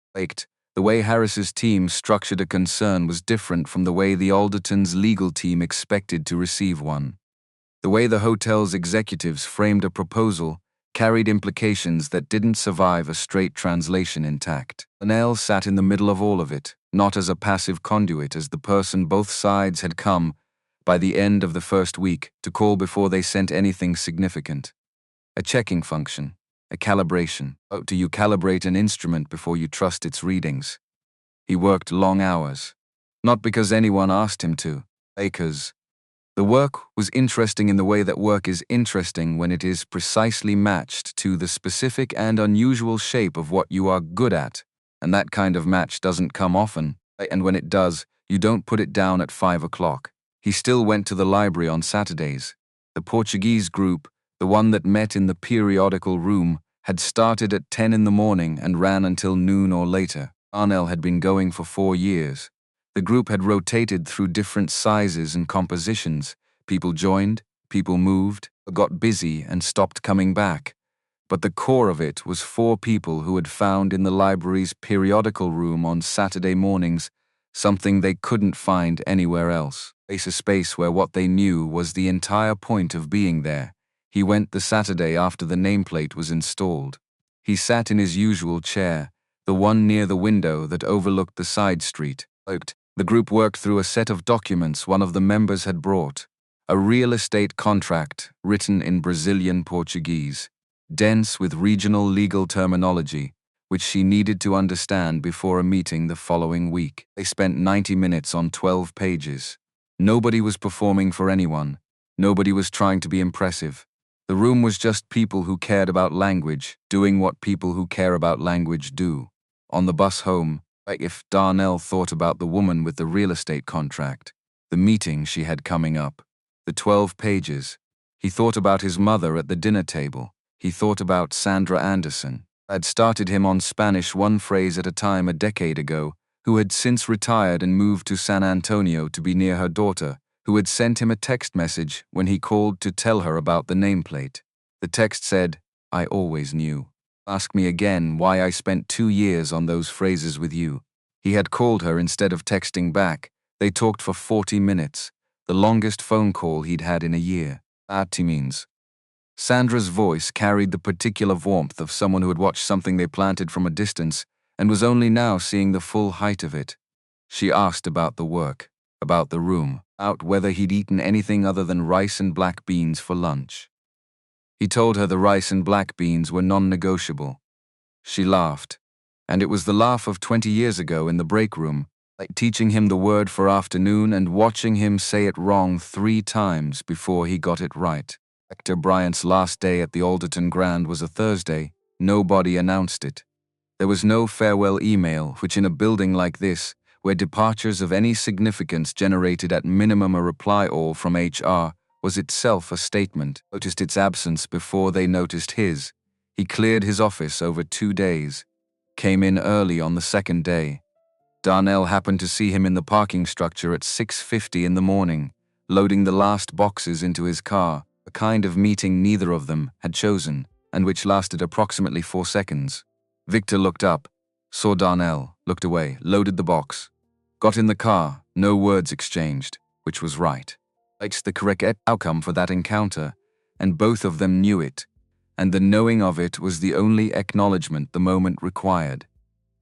The way Harris's team structured a concern was different from the way the Alderton's legal team expected to receive one. The way the hotel's executives framed a proposal carried implications that didn't survive a straight translation intact. Darnell sat in the middle of all of it, not as a passive conduit, as the person both sides had come, by the end of the first week, to call before they sent anything significant. A checking function, a calibration. Do you calibrate an instrument before you trust its readings? He worked long hours. Not because anyone asked him to, because the work was interesting in the way that work is interesting when it is precisely matched to the specific and unusual shape of what you are good at, and that kind of match doesn't come often, and when it does, you don't put it down at 5 o'clock. He still went to the library on Saturdays. The Portuguese group, the one that met in the periodical room, had started at 10 in the morning and ran until noon or later. Darnell had been going for 4 years. The group had rotated through different sizes and compositions. People joined, people moved, got busy and stopped coming back. But the core of it was 4 people who had found in the library's periodical room on Saturday mornings something they couldn't find anywhere else. A space where what they knew was the entire point of being there. He went the Saturday after the nameplate was installed. He sat in his usual chair, the one near the window that overlooked the side street. The group worked through a set of documents one of the members had brought, a real estate contract written in Brazilian Portuguese, dense with regional legal terminology, which she needed to understand before a meeting the following week. They spent 90 minutes on 12 pages. Nobody was performing for anyone. Nobody was trying to be impressive. The room was just people who cared about language, doing what people who care about language do. On the bus home, if Darnell thought about the woman with the real estate contract, the meeting she had coming up, the 12 pages, he thought about his mother at the dinner table. He thought about Sandra Anderson. I'd started him on Spanish one phrase at a time a decade ago, who had since retired and moved to San Antonio to be near her daughter, who had sent him a text message when he called to tell her about the nameplate. The text said, "I always knew. Ask me again why I spent 2 years on those phrases with you." He had called her instead of texting back. They talked for 40 minutes, the longest phone call he'd had in a year. That means. Sandra's voice carried the particular warmth of someone who had watched something they planted from a distance and was only now seeing the full height of it. She asked about the work, about the room, about whether he'd eaten anything other than rice and black beans for lunch. He told her the rice and black beans were non-negotiable. She laughed, and it was the laugh of 20 years ago in the break room, like teaching him the word for afternoon and watching him say it wrong 3 times before he got it right. Hector Bryant's last day at the Alderton Grand was a Thursday. Nobody announced it. There was no farewell email, which in a building like this, where departures of any significance generated at minimum a reply all from HR, was itself a statement, noticed its absence before they noticed his. He cleared his office over 2 days, came in early on the second day. Darnell happened to see him in the parking structure at 6:50 in the morning, loading the last boxes into his car, a kind of meeting neither of them had chosen, and which lasted approximately 4 seconds. Victor looked up, saw Darnell, looked away, loaded the box, got in the car, no words exchanged, which was right. It's the correct outcome for that encounter, and both of them knew it, and the knowing of it was the only acknowledgement the moment required.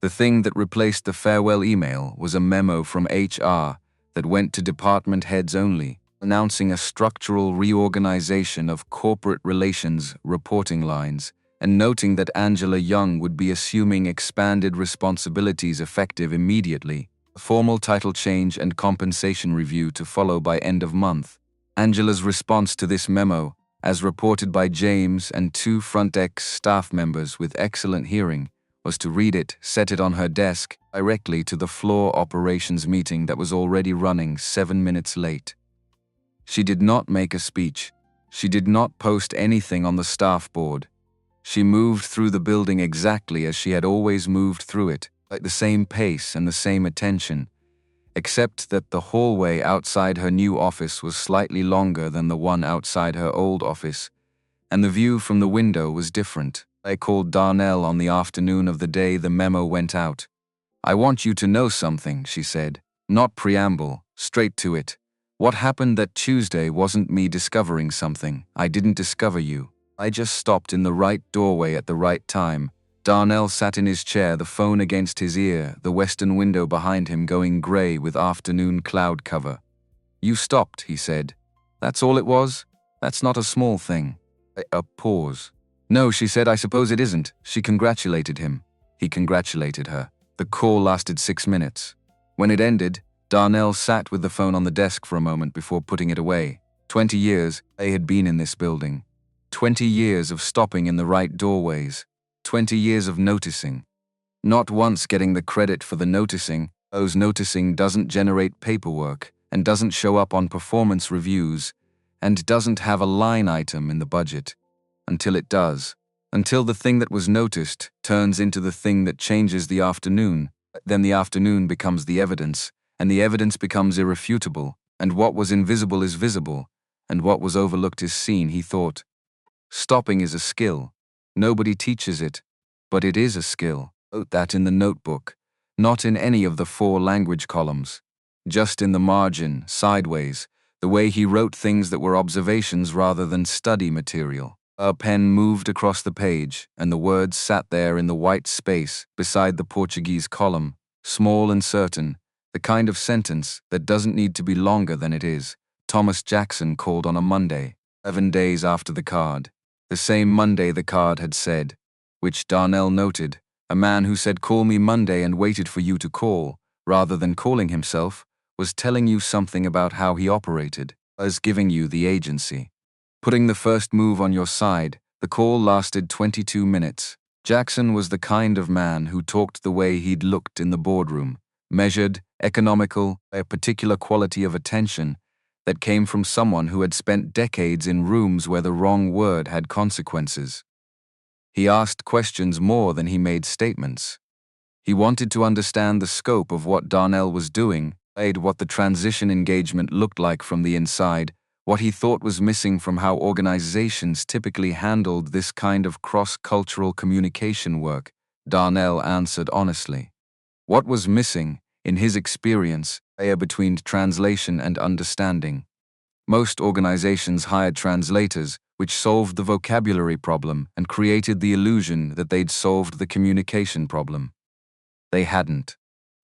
The thing that replaced the farewell email was a memo from HR that went to department heads only, announcing a structural reorganization of corporate relations reporting lines, and noting that Angela Young would be assuming expanded responsibilities effective immediately, a formal title change and compensation review to follow by end of month. Angela's response to this memo, as reported by James and 2 front desk staff members with excellent hearing, was to read it, set it on her desk, directly to the floor operations meeting that was already running 7 minutes late. She did not make a speech. She did not post anything on the staff board. She moved through the building exactly as she had always moved through it, at the same pace and the same attention, except that the hallway outside her new office was slightly longer than the one outside her old office, and the view from the window was different. I called Darnell on the afternoon of the day the memo went out. "I want you to know something," she said. "Not preamble, straight to it. What happened that Tuesday wasn't me discovering something. I didn't discover you. I just stopped in the right doorway at the right time." Darnell sat in his chair, the phone against his ear, the western window behind him going gray with afternoon cloud cover. "You stopped," he said. "That's all it was? That's not a small thing." A pause. "No," she said, "I suppose it isn't." She congratulated him. He congratulated her. The call lasted 6 minutes. When it ended, Darnell sat with the phone on the desk for a moment before putting it away. 20 years they had been in this building. 20 years of stopping in the right doorways. 20 years of noticing. Not once getting the credit for the noticing. Those noticing doesn't generate paperwork and doesn't show up on performance reviews and doesn't have a line item in the budget. Until it does. Until the thing that was noticed turns into the thing that changes the afternoon. Then the afternoon becomes the evidence, and the evidence becomes irrefutable, and what was invisible is visible, and what was overlooked is seen, he thought. Stopping is a skill. Nobody teaches it, but it is a skill. Note that in the notebook, not in any of the 4 language columns. Just in the margin, sideways, the way he wrote things that were observations rather than study material. A pen moved across the page, and the words sat there in the white space beside the Portuguese column, small and certain, the kind of sentence that doesn't need to be longer than it is. Thomas Jackson called on a Monday, 11 days after the card. The same Monday the card had said, which Darnell noted, a man who said "call me Monday" and waited for you to call, rather than calling himself, was telling you something about how he operated, as giving you the agency. Putting the first move on your side, the call lasted 22 minutes. Jackson was the kind of man who talked the way he'd looked in the boardroom, measured, economical, a particular quality of attention that came from someone who had spent decades in rooms where the wrong word had consequences. He asked questions more than he made statements. He wanted to understand the scope of what Darnell was doing, what the transition engagement looked like from the inside, what he thought was missing from how organizations typically handled this kind of cross-cultural communication work. Darnell answered honestly. What was missing, in his experience, lay between translation and understanding. Most organizations hired translators, which solved the vocabulary problem and created the illusion that they'd solved the communication problem. They hadn't.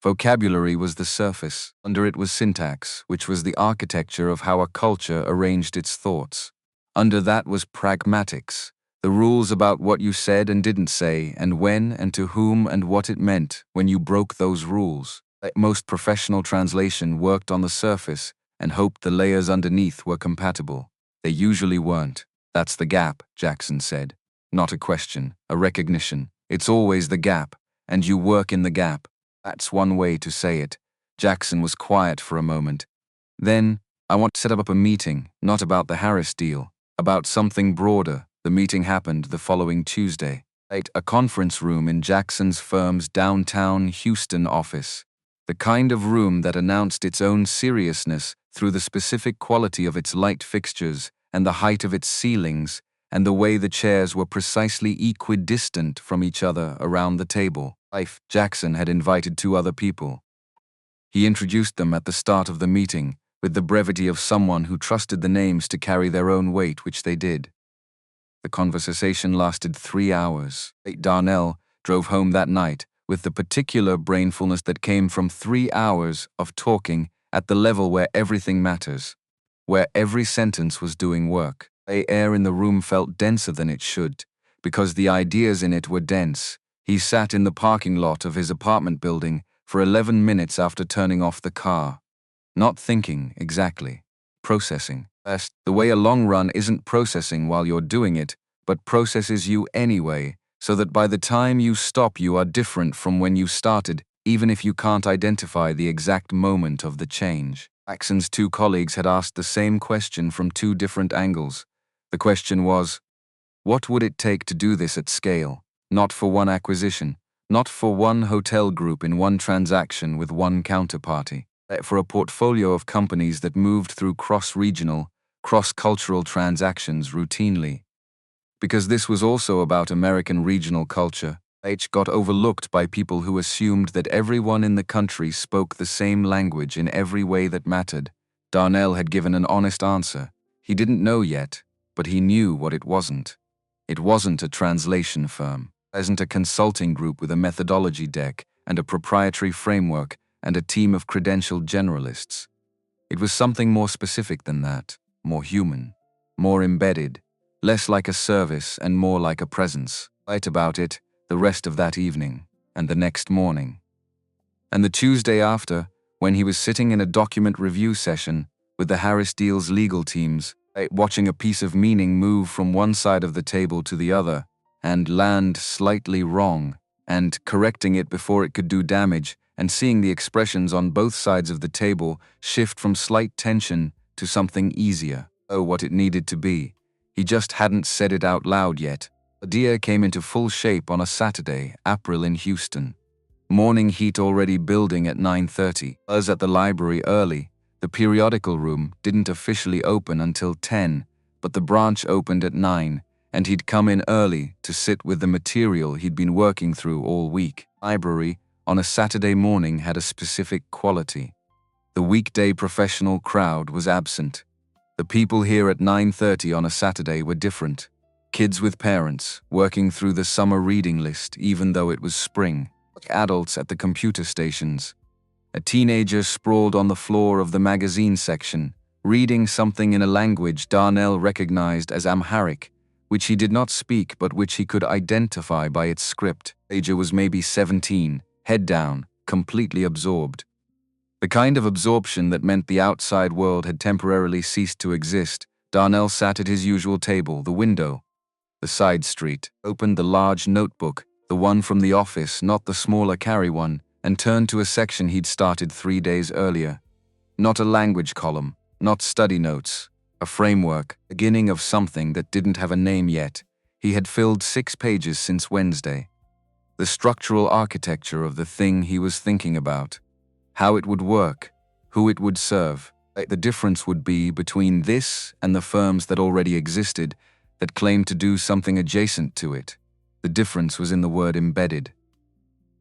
Vocabulary was the surface. Under it was syntax, which was the architecture of how a culture arranged its thoughts. Under that was pragmatics, the rules about what you said and didn't say, and when and to whom and what it meant when you broke those rules. Most professional translation worked on the surface and hoped the layers underneath were compatible. They usually weren't. That's the gap, Jackson said. Not a question, a recognition. It's always the gap, and you work in the gap. That's one way to say it. Jackson was quiet for a moment. Then, I want to set up a meeting, not about the Harris deal, about something broader. The meeting happened the following Tuesday, at a conference room in Jackson's firm's downtown Houston office. The kind of room that announced its own seriousness through the specific quality of its light fixtures and the height of its ceilings and the way the chairs were precisely equidistant from each other around the table. Jackson had invited 2 other people. He introduced them at the start of the meeting with the brevity of someone who trusted the names to carry their own weight, which they did. The conversation lasted 3 hours. Darnell drove home that night with the particular brainfulness that came from 3 hours of talking at the level where everything matters, where every sentence was doing work. The air in the room felt denser than it should, because the ideas in it were dense. He sat in the parking lot of his apartment building for 11 minutes after turning off the car. Not thinking, exactly. Processing. The way a long run isn't processing while you're doing it, but processes you anyway, so that by the time you stop you are different from when you started, even if you can't identify the exact moment of the change. Jackson's 2 colleagues had asked the same question from 2 different angles. The question was, what would it take to do this at scale? Not for one acquisition, not for one hotel group in one transaction with one counterparty, but for a portfolio of companies that moved through cross-regional, cross-cultural transactions routinely. Because this was also about American regional culture, got overlooked by people who assumed that everyone in the country spoke the same language in every way that mattered. Darnell had given an honest answer. He didn't know yet, but he knew what it wasn't. It wasn't a translation firm. It wasn't a consulting group with a methodology deck and a proprietary framework and a team of credentialed generalists. It was something more specific than that, more human, more embedded, less like a service and more like a presence. Right about it, the rest of that evening, and the next morning. And the Tuesday after, when he was sitting in a document review session with the Harris deal's legal teams, watching a piece of meaning move from one side of the table to the other, and land slightly wrong, and correcting it before it could do damage, and seeing the expressions on both sides of the table shift from slight tension to something easier. Oh, what it needed to be. He just hadn't said it out loud yet. The idea came into full shape on a Saturday, April in Houston. Morning heat already building at 9:30. Us at the library early. The periodical room didn't officially open until 10, but the branch opened at 9, and he'd come in early to sit with the material he'd been working through all week. Library, on a Saturday morning, had a specific quality. The weekday professional crowd was absent. The people here at 9:30 on a Saturday were different. Kids with parents, working through the summer reading list even though it was spring. Adults at the computer stations. A teenager sprawled on the floor of the magazine section, reading something in a language Darnell recognized as Amharic, which he did not speak but which he could identify by its script. The teenager was maybe 17, head down, completely absorbed. The kind of absorption that meant the outside world had temporarily ceased to exist. Darnell sat at his usual table, the window, the side street, opened the large notebook, the one from the office, not the smaller carry one, and turned to a section he'd started 3 days earlier. Not a language column, not study notes, a framework, beginning of something that didn't have a name yet. He had filled 6 pages since Wednesday. the structural architecture of the thing he was thinking about, how it would work, who it would serve. The difference would be between this and the firms that already existed that claimed to do something adjacent to it. The difference was in the word embedded.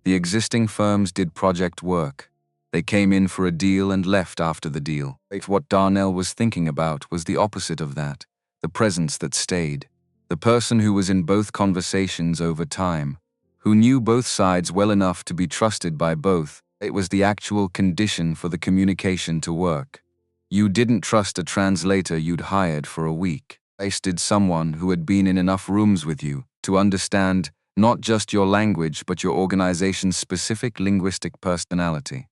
The existing firms did project work. They came in for a deal and left after the deal. What Darnell was thinking about was the opposite of that, the presence that stayed. The person who was in both conversations over time, who knew both sides well enough to be trusted by both. It was the actual condition for the communication to work. You didn't trust a translator you'd hired for a week. Trusted someone who had been in enough rooms with you to understand not just your language but your organization's specific linguistic personality.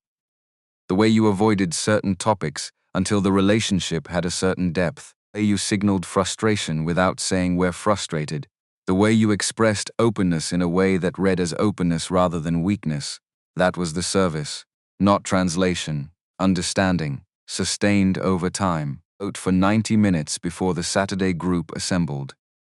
The way you avoided certain topics until the relationship had a certain depth. The way you signaled frustration without saying we're frustrated. The way you expressed openness in a way that read as openness rather than weakness. That was the service, not translation, understanding, sustained over time. Out for 90 minutes before the Saturday group assembled.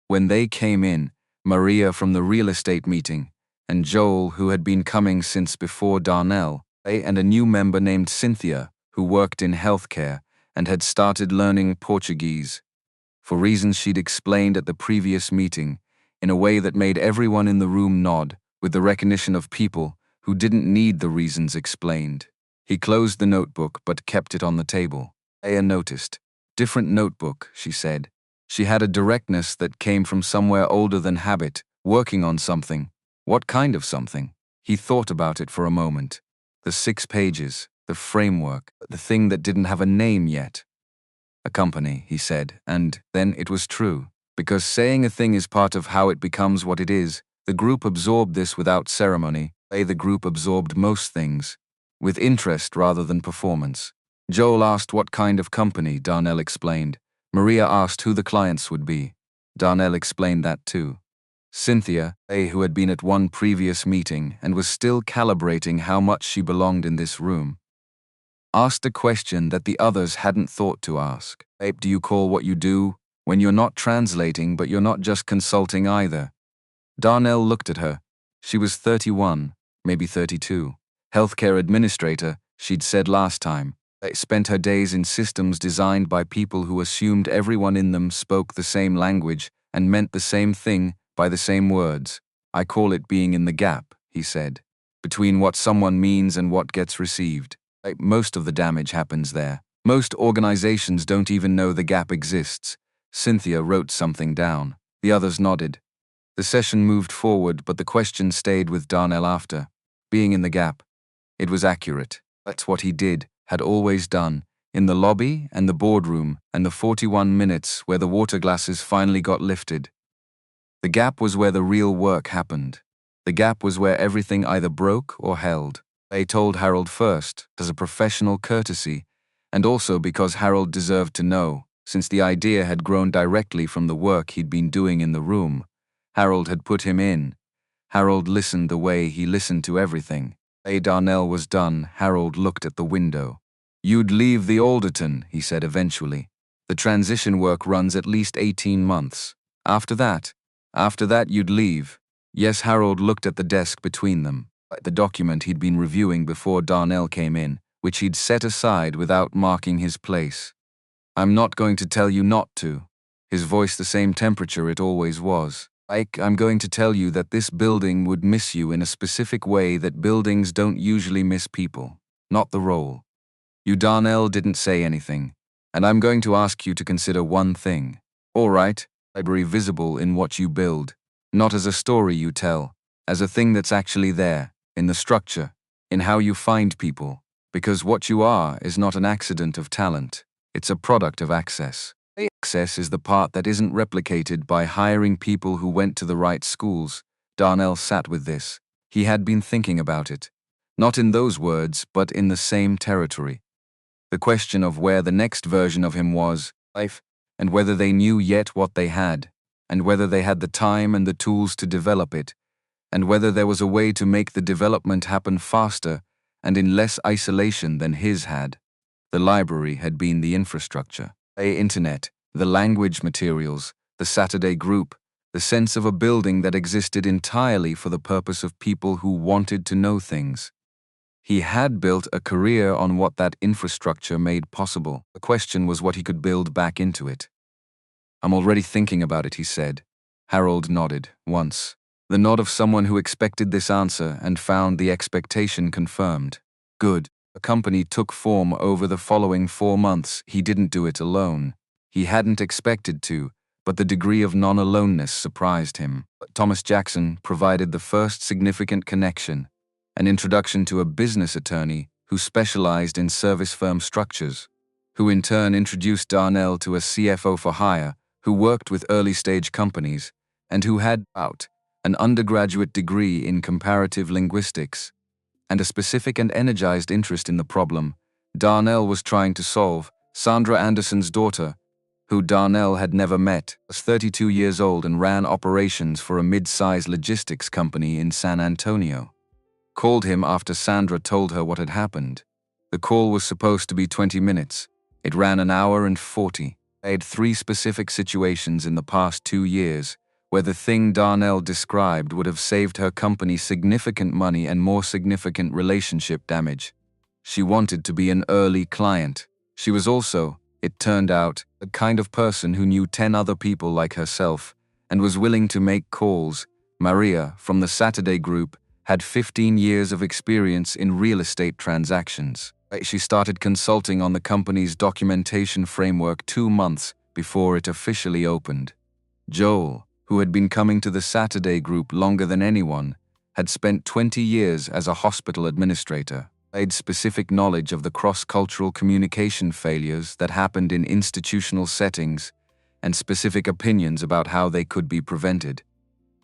When they came in, Maria from the real estate meeting, and Joel, who had been coming since before Darnell, and a new member named Cynthia, who worked in healthcare and had started learning Portuguese, for reasons she'd explained at the previous meeting, in a way that made everyone in the room nod, with the recognition of people who didn't need the reasons explained. He closed the notebook but kept it on the table. Aya noticed. Different notebook, she said. She had a directness that came from somewhere older than habit, working on something. What kind of something? He thought about it for a moment. The 6 pages, the framework, the thing that didn't have a name yet. A company, he said, and then it was true. Because saying a thing is part of how it becomes what it is, the group absorbed this without ceremony. The group absorbed most things, with interest rather than performance. Joel asked what kind of company, Darnell explained. Maria asked who the clients would be. Darnell explained that too. Cynthia, who had been at one previous meeting and was still calibrating how much she belonged in this room, asked a question that the others hadn't thought to ask. Do you call what you do when you're not translating but you're not just consulting either? Darnell looked at her. She was 31, maybe 32. Healthcare administrator, she'd said last time. Spent her days in systems designed by people who assumed everyone in them spoke the same language and meant the same thing by the same words. I call it being in the gap, he said, between what someone means and what gets received. Most of the damage happens there. Most organizations don't even know the gap exists. Cynthia wrote something down. The others nodded. The session moved forward, but the question stayed with Darnell after. Being in the gap. It was accurate. That's what he did, had always done, in the lobby and the boardroom and the 41 minutes where the water glasses finally got lifted. The gap was where the real work happened. The gap was where everything either broke or held. They told Harold first, as a professional courtesy, and also because Harold deserved to know, since the idea had grown directly from the work he'd been doing in the room. Harold had put him in. Harold listened the way he listened to everything. Darnell was done. Harold looked at the window. You'd leave the Alderton, he said eventually. The transition work runs at least 18 months. After that you'd leave. Yes, Harold looked at the desk between them. The document he'd been reviewing before Darnell came in, which he'd set aside without marking his place. I'm not going to tell you not to. His voice the same temperature it always was. I'm going to tell you that this building would miss you in a specific way that buildings don't usually miss people, not the role. You, Darnell, didn't say anything, and I'm going to ask you to consider one thing. All right, library visible in what you build, not as a story you tell, as a thing that's actually there, in the structure, in how you find people, because what you are is not an accident of talent, it's a product of access. Access is the part that isn't replicated by hiring people who went to the right schools. Darnell sat with this. He had been thinking about it. Not in those words, but in the same territory. The question of where the next version of him was, life, and whether they knew yet what they had, and whether they had the time and the tools to develop it, and whether there was a way to make the development happen faster and in less isolation than his had. The library had been the infrastructure. The internet, the language materials, the Saturday group, the sense of a building that existed entirely for the purpose of people who wanted to know things. He had built a career on what that infrastructure made possible. The question was what he could build back into it. "I'm already thinking about it," he said. Harold nodded, once. The nod of someone who expected this answer and found the expectation confirmed. Good. The company took form over the following 4 months. He didn't do it alone. He hadn't expected to, but the degree of non-aloneness surprised him. Thomas Jackson provided the first significant connection, an introduction to a business attorney who specialized in service firm structures, who in turn introduced Darnell to a CFO for hire who worked with early-stage companies and who had an undergraduate degree in comparative linguistics and a specific and energized interest in the problem Darnell was trying to solve. Sandra Anderson's daughter, who Darnell had never met, was 32 years old and ran operations for a mid-sized logistics company in San Antonio. Called him after Sandra told her what had happened. The call was supposed to be 20 minutes. It ran an hour and 40. They had 3 specific situations in the past 2 years where the thing Darnell described would have saved her company significant money and more significant relationship damage. She wanted to be an early client. She was also, it turned out, the kind of person who knew 10 other people like herself and was willing to make calls. Maria, from the Saturday group, had 15 years of experience in real estate transactions. She started consulting on the company's documentation framework 2 months before it officially opened. Joel, who had been coming to the Saturday group longer than anyone, had spent 20 years as a hospital administrator. He had specific knowledge of the cross-cultural communication failures that happened in institutional settings and specific opinions about how they could be prevented.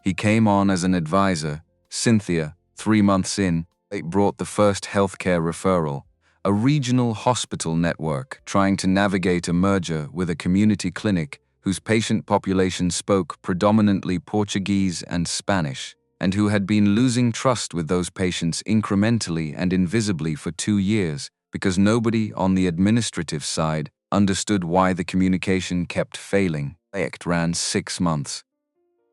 He came on as an advisor. Cynthia, 3 months in, brought the first healthcare referral, a regional hospital network trying to navigate a merger with a community clinic whose patient population spoke predominantly Portuguese and Spanish, and who had been losing trust with those patients incrementally and invisibly for 2 years because nobody on the administrative side understood why the communication kept failing. It ran 6 months.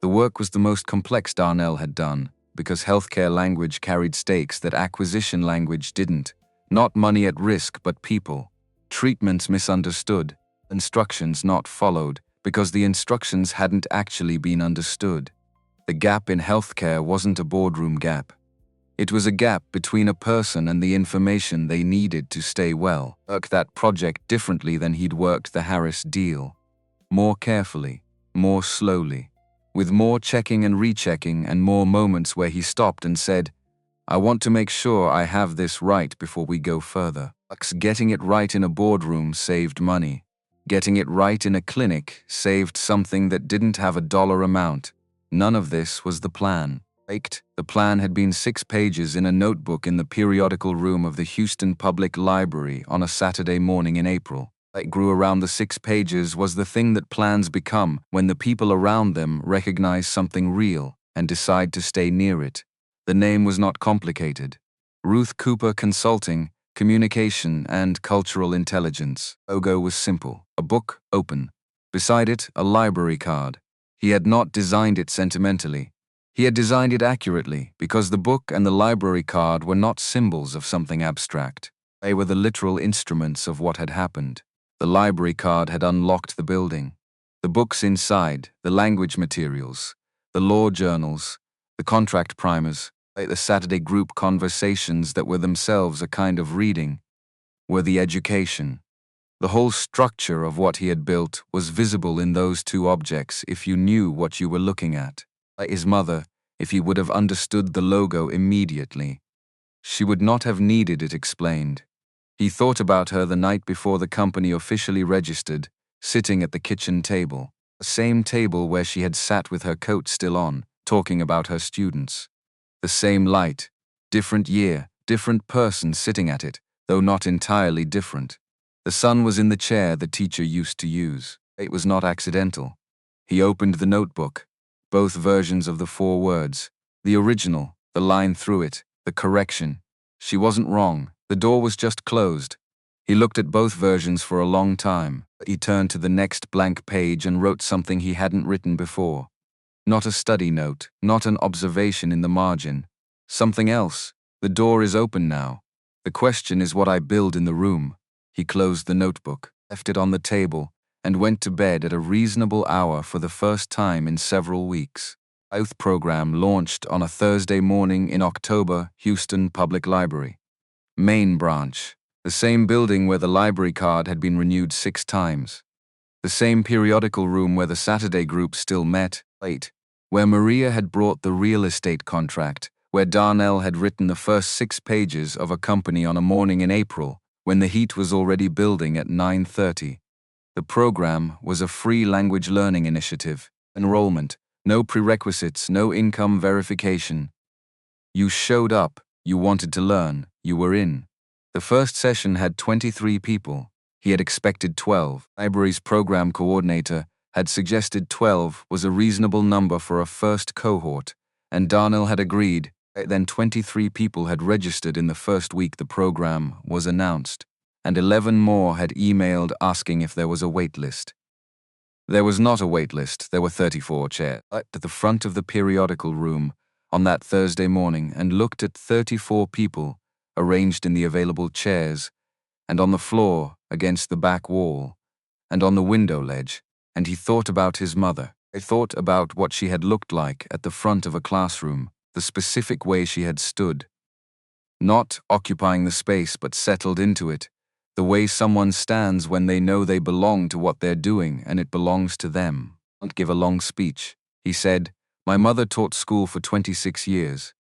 The work was the most complex Darnell had done because healthcare language carried stakes that acquisition language didn't. Not money at risk, but people. Treatments misunderstood. Instructions not followed because the instructions hadn't actually been understood. The gap in healthcare wasn't a boardroom gap. It was a gap between a person and the information they needed to stay well. Work that project differently than he'd worked the Harris deal. More carefully, more slowly, with more checking and rechecking and more moments where he stopped and said, "I want to make sure I have this right before we go further." Getting it right in a boardroom saved money. Getting it right in a clinic saved something that didn't have a dollar amount. None of this was the plan. The plan had been 6 pages in a notebook in the periodical room of the Houston Public Library on a Saturday morning in April. It grew around the 6 pages was the thing that plans become when the people around them recognize something real and decide to stay near it. The name was not complicated. Ruth Cooper Consulting, Communication and Cultural Intelligence. Logo was simple. A book, open. Beside it, a library card. He had not designed it sentimentally. He had designed it accurately because the book and the library card were not symbols of something abstract. They were the literal instruments of what had happened. The library card had unlocked the building. The books inside, the language materials, the law journals, the contract primers, the Saturday group conversations that were themselves a kind of reading, were the education. The whole structure of what he had built was visible in those 2 objects if you knew what you were looking at. His mother, if he would have understood the logo immediately. She would not have needed it explained. He thought about her the night before the company officially registered, sitting at the kitchen table, the same table where she had sat with her coat still on, talking about her students. The same light, different year, different person sitting at it, though not entirely different. The sun was in the chair the teacher used to use. It was not accidental. He opened the notebook, both versions of the 4 words, the original, the line through it, the correction. She wasn't wrong, the door was just closed. He looked at both versions for a long time. He turned to the next blank page and wrote something he hadn't written before. Not a study note, not an observation in the margin. Something else. The door is open now. The question is what I build in the room. He closed the notebook, left it on the table, and went to bed at a reasonable hour for the first time in several weeks. The youth program launched on a Thursday morning in October, Houston Public Library. Main branch. The same building where the library card had been renewed 6 times. The same periodical room where the Saturday group still met, late. Where Maria had brought the real estate contract, where Darnell had written the first 6 pages of a company on a morning in April, when the heat was already building at 9:30. The program was a free language learning initiative. Enrollment, no prerequisites, no income verification. You showed up, you wanted to learn, you were in. The first session had 23 people. He had expected 12. Library's program coordinator had suggested 12 was a reasonable number for a first cohort, and Darnell had agreed. Then 23 people had registered in the first week the program was announced, and 11 more had emailed asking if there was a wait list. There was not a wait list, there were 34 chairs. I at the front of the periodical room on that Thursday morning and looked at 34 people arranged in the available chairs, and on the floor against the back wall, and on the window ledge, and he thought about his mother. He thought about what she had looked like at the front of a classroom, the specific way she had stood. Not occupying the space but settled into it, the way someone stands when they know they belong to what they're doing and it belongs to them. Don't give a long speech. He said, "My mother taught school for 26 years.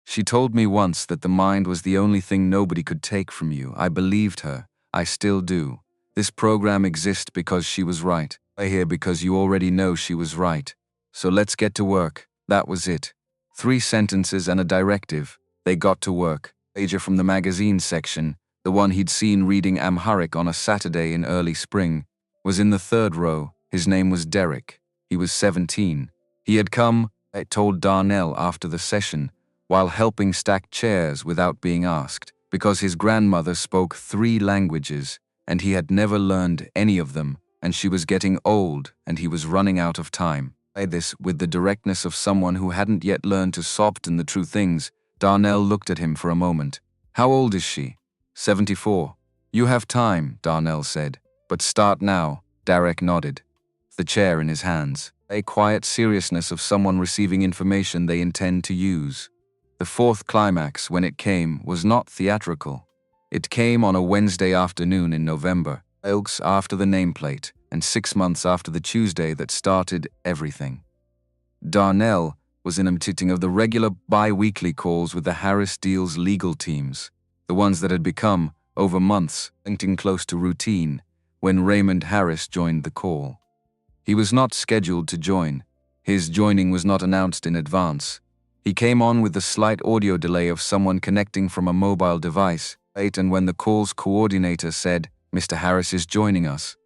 She told me once that the mind was the only thing nobody could take from you. I believed her. I still do. This program exists because she was right. I here because you already know she was right. So let's get to work." That was it. 3 sentences and a directive. They got to work. Pager from the magazine section, the one he'd seen reading Amharic on a Saturday in early spring, was in the 3rd row. His name was Derek. He was 17. He had come, I told Darnell after the session, while helping stack chairs without being asked, because his grandmother spoke 3 languages, and he had never learned any of them, and she was getting old, and he was running out of time. This with the directness of someone who hadn't yet learned to soften the true things. Darnell looked at him for a moment. "How old is she?" 74. "You have time," Darnell said. "But start now." Derek nodded, the chair in his hands. A quiet seriousness of someone receiving information they intend to use. The 4th climax, when it came, was not theatrical. It came on a Wednesday afternoon in November, weeks after the nameplate, and 6 months after the Tuesday that started everything. Darnell was in a meeting of the regular bi-weekly calls with the Harris Deal's legal teams, the ones that had become, over months, linked close to routine, when Raymond Harris joined the call. He was not scheduled to join. His joining was not announced in advance. He came on with the slight audio delay of someone connecting from a mobile device, and when the call's coordinator said, "Mr. Harris is joining us."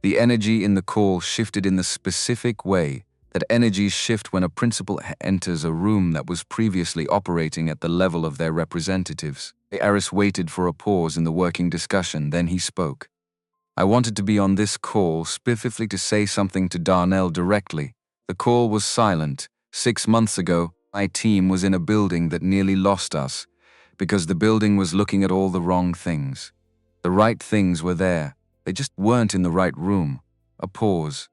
The energy in the call shifted in the specific way that energies shift when a principal enters a room that was previously operating at the level of their representatives. Harris waited for a pause in the working discussion, then he spoke. "I wanted to be on this call specifically to say something to Darnell directly. The call was silent. 6 months ago, my team was in a building that nearly lost us, because the building was looking at all the wrong things. The right things were there. They just weren't in the right room." A pause.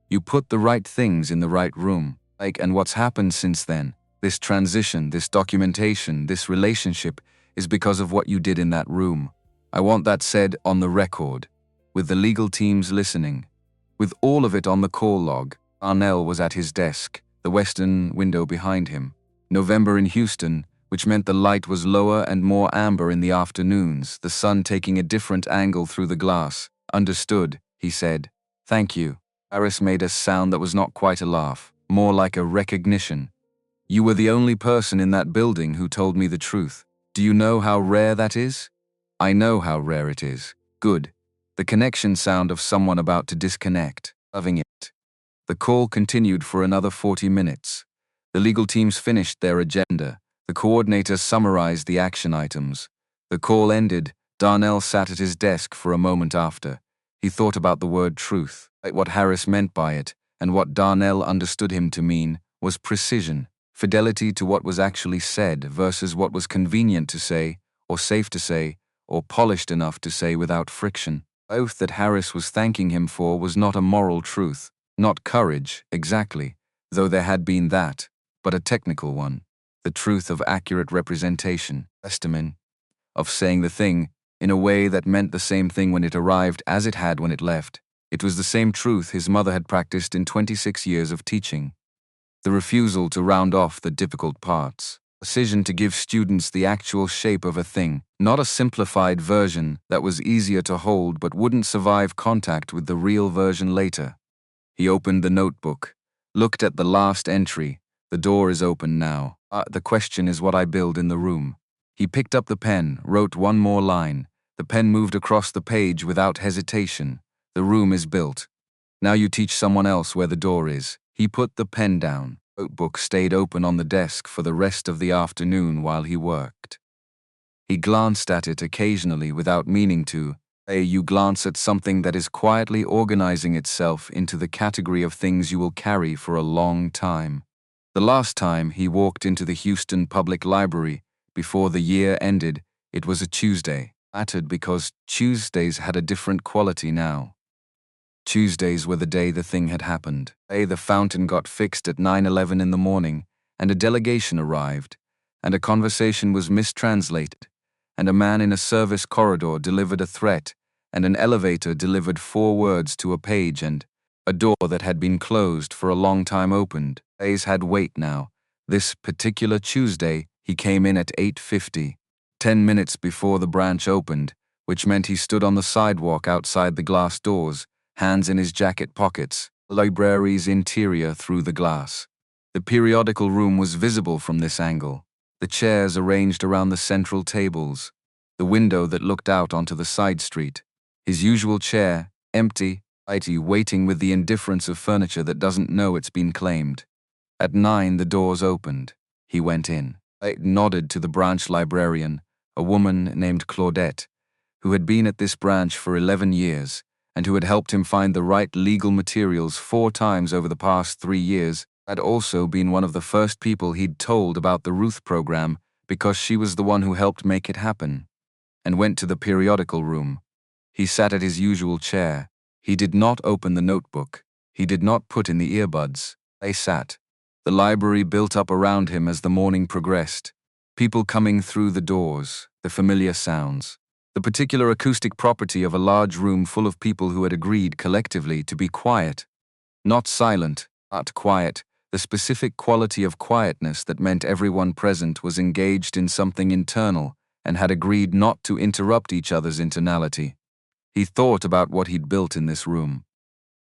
"You put the right things in the right room. And what's happened since then, this transition, this documentation, this relationship, is because of what you did in that room. I want that said on the record, with the legal teams listening." With all of it on the call log, Darnell was at his desk, the western window behind him. November in Houston, which meant the light was lower and more amber in the afternoons, the sun taking a different angle through the glass. "Understood," he said. "Thank you." Harris made a sound that was not quite a laugh, more like a recognition. "You were the only person in that building who told me the truth. Do you know how rare that is?" "I know how rare it is." "Good." The connection sound of someone about to disconnect. Loving it. The call continued for another 40 minutes. The legal teams finished their agenda. The coordinator summarized the action items. The call ended. Darnell sat at his desk for a moment after. He thought about the word truth, what Harris meant by it, and what Darnell understood him to mean was precision, fidelity to what was actually said versus what was convenient to say, or safe to say, or polished enough to say without friction. The oath that Harris was thanking him for was not a moral truth, not courage, exactly, though there had been that, but a technical one. The truth of accurate representation, estimate, of saying the thing in a way that meant the same thing when it arrived as it had when it left. It was the same truth his mother had practiced in 26 years of teaching. The refusal to round off the difficult parts. Decision to give students the actual shape of a thing, not a simplified version that was easier to hold but wouldn't survive contact with the real version later. He opened the notebook, looked at the last entry. The door is open now. The question is what I build in the room. He picked up the pen, wrote one more line. The pen moved across the page without hesitation. The room is built. Now you teach someone else where the door is. He put the pen down. The notebook stayed open on the desk for the rest of the afternoon while he worked. He glanced at it occasionally without meaning to. You glance at something that is quietly organizing itself into the category of things you will carry for a long time. The last time he walked into the Houston Public Library, before the year ended, it was a Tuesday. Mattered because Tuesdays had a different quality now. Tuesdays were the day the thing had happened. The fountain got fixed at 9:11 in the morning, and a delegation arrived, and a conversation was mistranslated, and a man in a service corridor delivered a threat, and an elevator delivered 4 words to a page, and a door that had been closed for a long time opened. Days had weight now. This particular Tuesday, he came in at 8:50, 10 minutes before the branch opened, which meant he stood on the sidewalk outside the glass doors, hands in his jacket pockets, the library's interior through the glass. The periodical room was visible from this angle, the chairs arranged around the central tables, the window that looked out onto the side street, his usual chair, empty, waiting with the indifference of furniture that doesn't know it's been claimed. At 9, the doors opened. He went in. I nodded to the branch librarian, a woman named Claudette, who had been at this branch for 11 years, and who had helped him find the right legal materials 4 times over the past 3 years, had also been one of the first people he'd told about the Ruth program because she was the one who helped make it happen, and went to the periodical room. He sat at his usual chair. He did not open the notebook. He did not put in the earbuds. They sat. The library built up around him as the morning progressed. People coming through the doors, the familiar sounds. The particular acoustic property of a large room full of people who had agreed collectively to be quiet. Not silent, but quiet, the specific quality of quietness that meant everyone present was engaged in something internal and had agreed not to interrupt each other's internality. He thought about what he'd built in this room.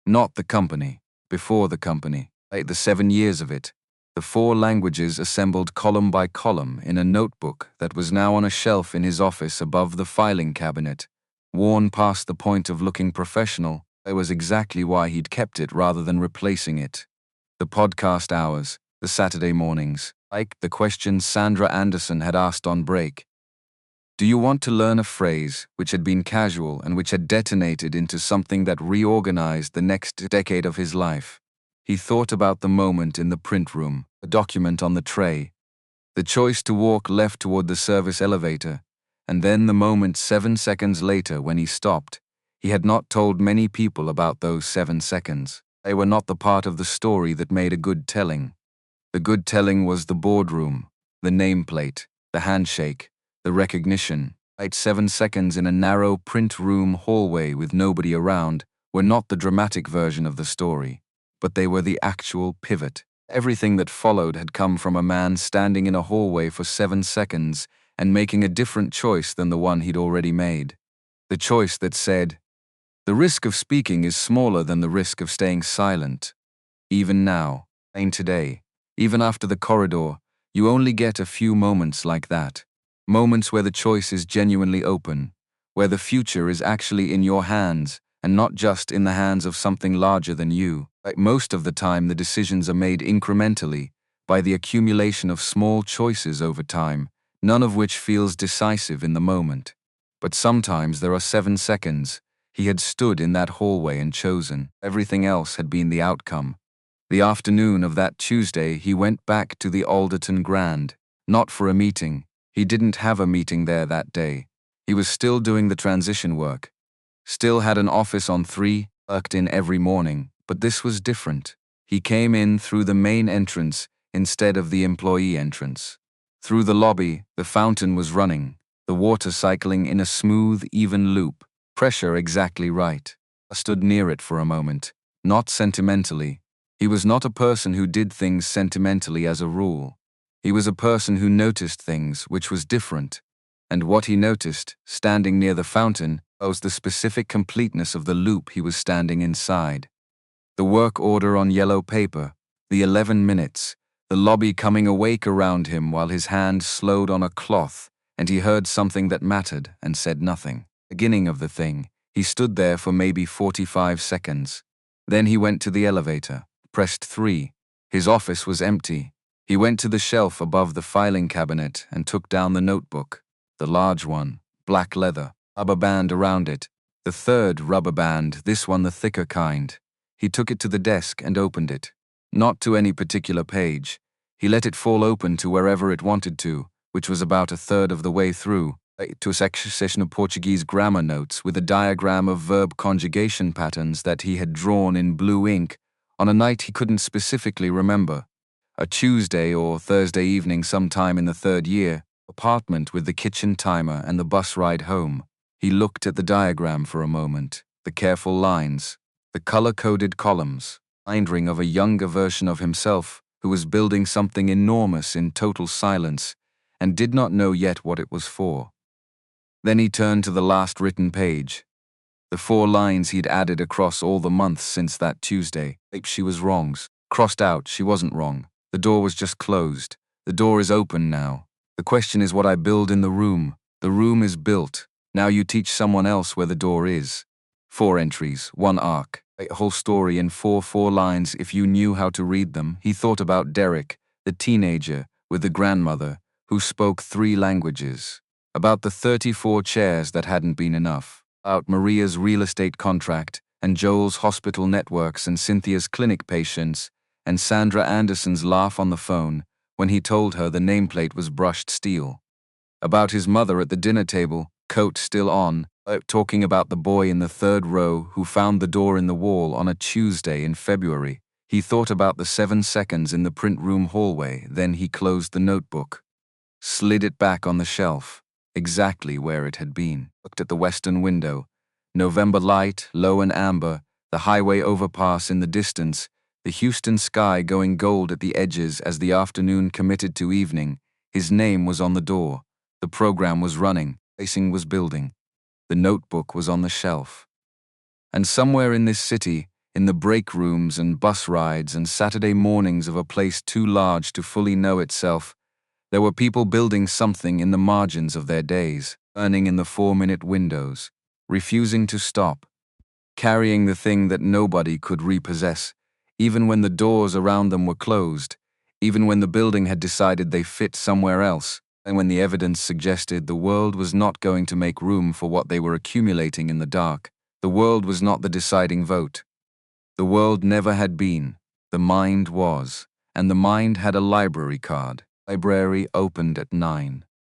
Not the company, before the company, the 7 years of it. The 4 languages assembled column by column in a notebook that was now on a shelf in his office above the filing cabinet. Worn past the point of looking professional, it was exactly why he'd kept it rather than replacing it. The podcast hours, the Saturday mornings, like the questions Sandra Anderson had asked on break. Do you want to learn a phrase which had been casual and which had detonated into something that reorganized the next decade of his life? He thought about the moment in the print room, a document on the tray, the choice to walk left toward the service elevator, and then the moment 7 seconds later when he stopped. He had not told many people about those 7 seconds. They were not the part of the story that made a good telling. The good telling was the boardroom, the nameplate, the handshake, the recognition. 7 seconds in a narrow print room hallway with nobody around were not the dramatic version of the story, but they were the actual pivot. Everything that followed had come from a man standing in a hallway for 7 seconds and making a different choice than the one he'd already made. The choice that said, the risk of speaking is smaller than the risk of staying silent. Even now, and today, even after the corridor, you only get a few moments like that. Moments where the choice is genuinely open, where the future is actually in your hands and not just in the hands of something larger than you. Most of the time, the decisions are made incrementally by the accumulation of small choices over time, none of which feels decisive in the moment. But sometimes there are 7 seconds. He had stood in that hallway and chosen. Everything else had been the outcome. The afternoon of that Tuesday, he went back to the Alderton Grand. Not for a meeting. He didn't have a meeting there that day. He was still doing the transition work. Still had an office on 3, worked in every morning, but this was different. He came in through the main entrance instead of the employee entrance. Through the lobby, the fountain was running, the water cycling in a smooth, even loop, pressure exactly right. I stood near it for a moment, not sentimentally. He was not a person who did things sentimentally as a rule. He was a person who noticed things, which was different. And what he noticed, standing near the fountain, was the specific completeness of the loop he was standing inside. The work order on yellow paper, the 11 minutes, the lobby coming awake around him while his hand slowed on a cloth, and he heard something that mattered and said nothing. Beginning of the thing, he stood there for maybe 45 seconds. Then he went to the elevator, pressed 3. His office was empty. He went to the shelf above the filing cabinet and took down the notebook. The large one, black leather, rubber band around it. The third rubber band, this one the thicker kind. He took it to the desk and opened it. Not to any particular page. He let it fall open to wherever it wanted to, which was about a third of the way through, to a section of Portuguese grammar notes with a diagram of verb conjugation patterns that he had drawn in blue ink on a night he couldn't specifically remember. A Tuesday or Thursday evening sometime in the 3rd year, apartment with the kitchen timer and the bus ride home. He looked at the diagram for a moment, the careful lines, the color-coded columns, reminding of a younger version of himself who was building something enormous in total silence and did not know yet what it was for. Then he turned to the last written page. The 4 lines he'd added across all the months since that Tuesday. She was wrong. Crossed out, she wasn't wrong. The door was just closed. The door is open now. The question is what I build in the room. The room is built. Now you teach someone else where the door is. 4 entries, 1 arc. A whole story in 4 lines if you knew how to read them. He thought about Derek, the teenager, with the grandmother, who spoke 3 languages. About the 34 chairs that hadn't been enough. About Maria's real estate contract, and Joel's hospital networks and Cynthia's clinic patients, and Sandra Anderson's laugh on the phone when he told her the nameplate was brushed steel. About his mother at the dinner table, coat still on, talking about the boy in the 3rd row who found the door in the wall on a Tuesday in February. He thought about the 7 seconds in the print room hallway, then he closed the notebook. Slid it back on the shelf, exactly where it had been. Looked at the western window. November light, low and amber, the highway overpass in the distance, the Houston sky going gold at the edges as the afternoon committed to evening. His name was on the door. The program was running. Racing was building. The notebook was on the shelf. And somewhere in this city, in the break rooms and bus rides and Saturday mornings of a place too large to fully know itself, there were people building something in the margins of their days, earning in the 4-minute windows, refusing to stop, carrying the thing that nobody could repossess, even when the doors around them were closed, even when the building had decided they fit somewhere else, and when the evidence suggested the world was not going to make room for what they were accumulating in the dark. The world was not the deciding vote. The world never had been. The mind was, and the mind had a library card. Library opened at 9.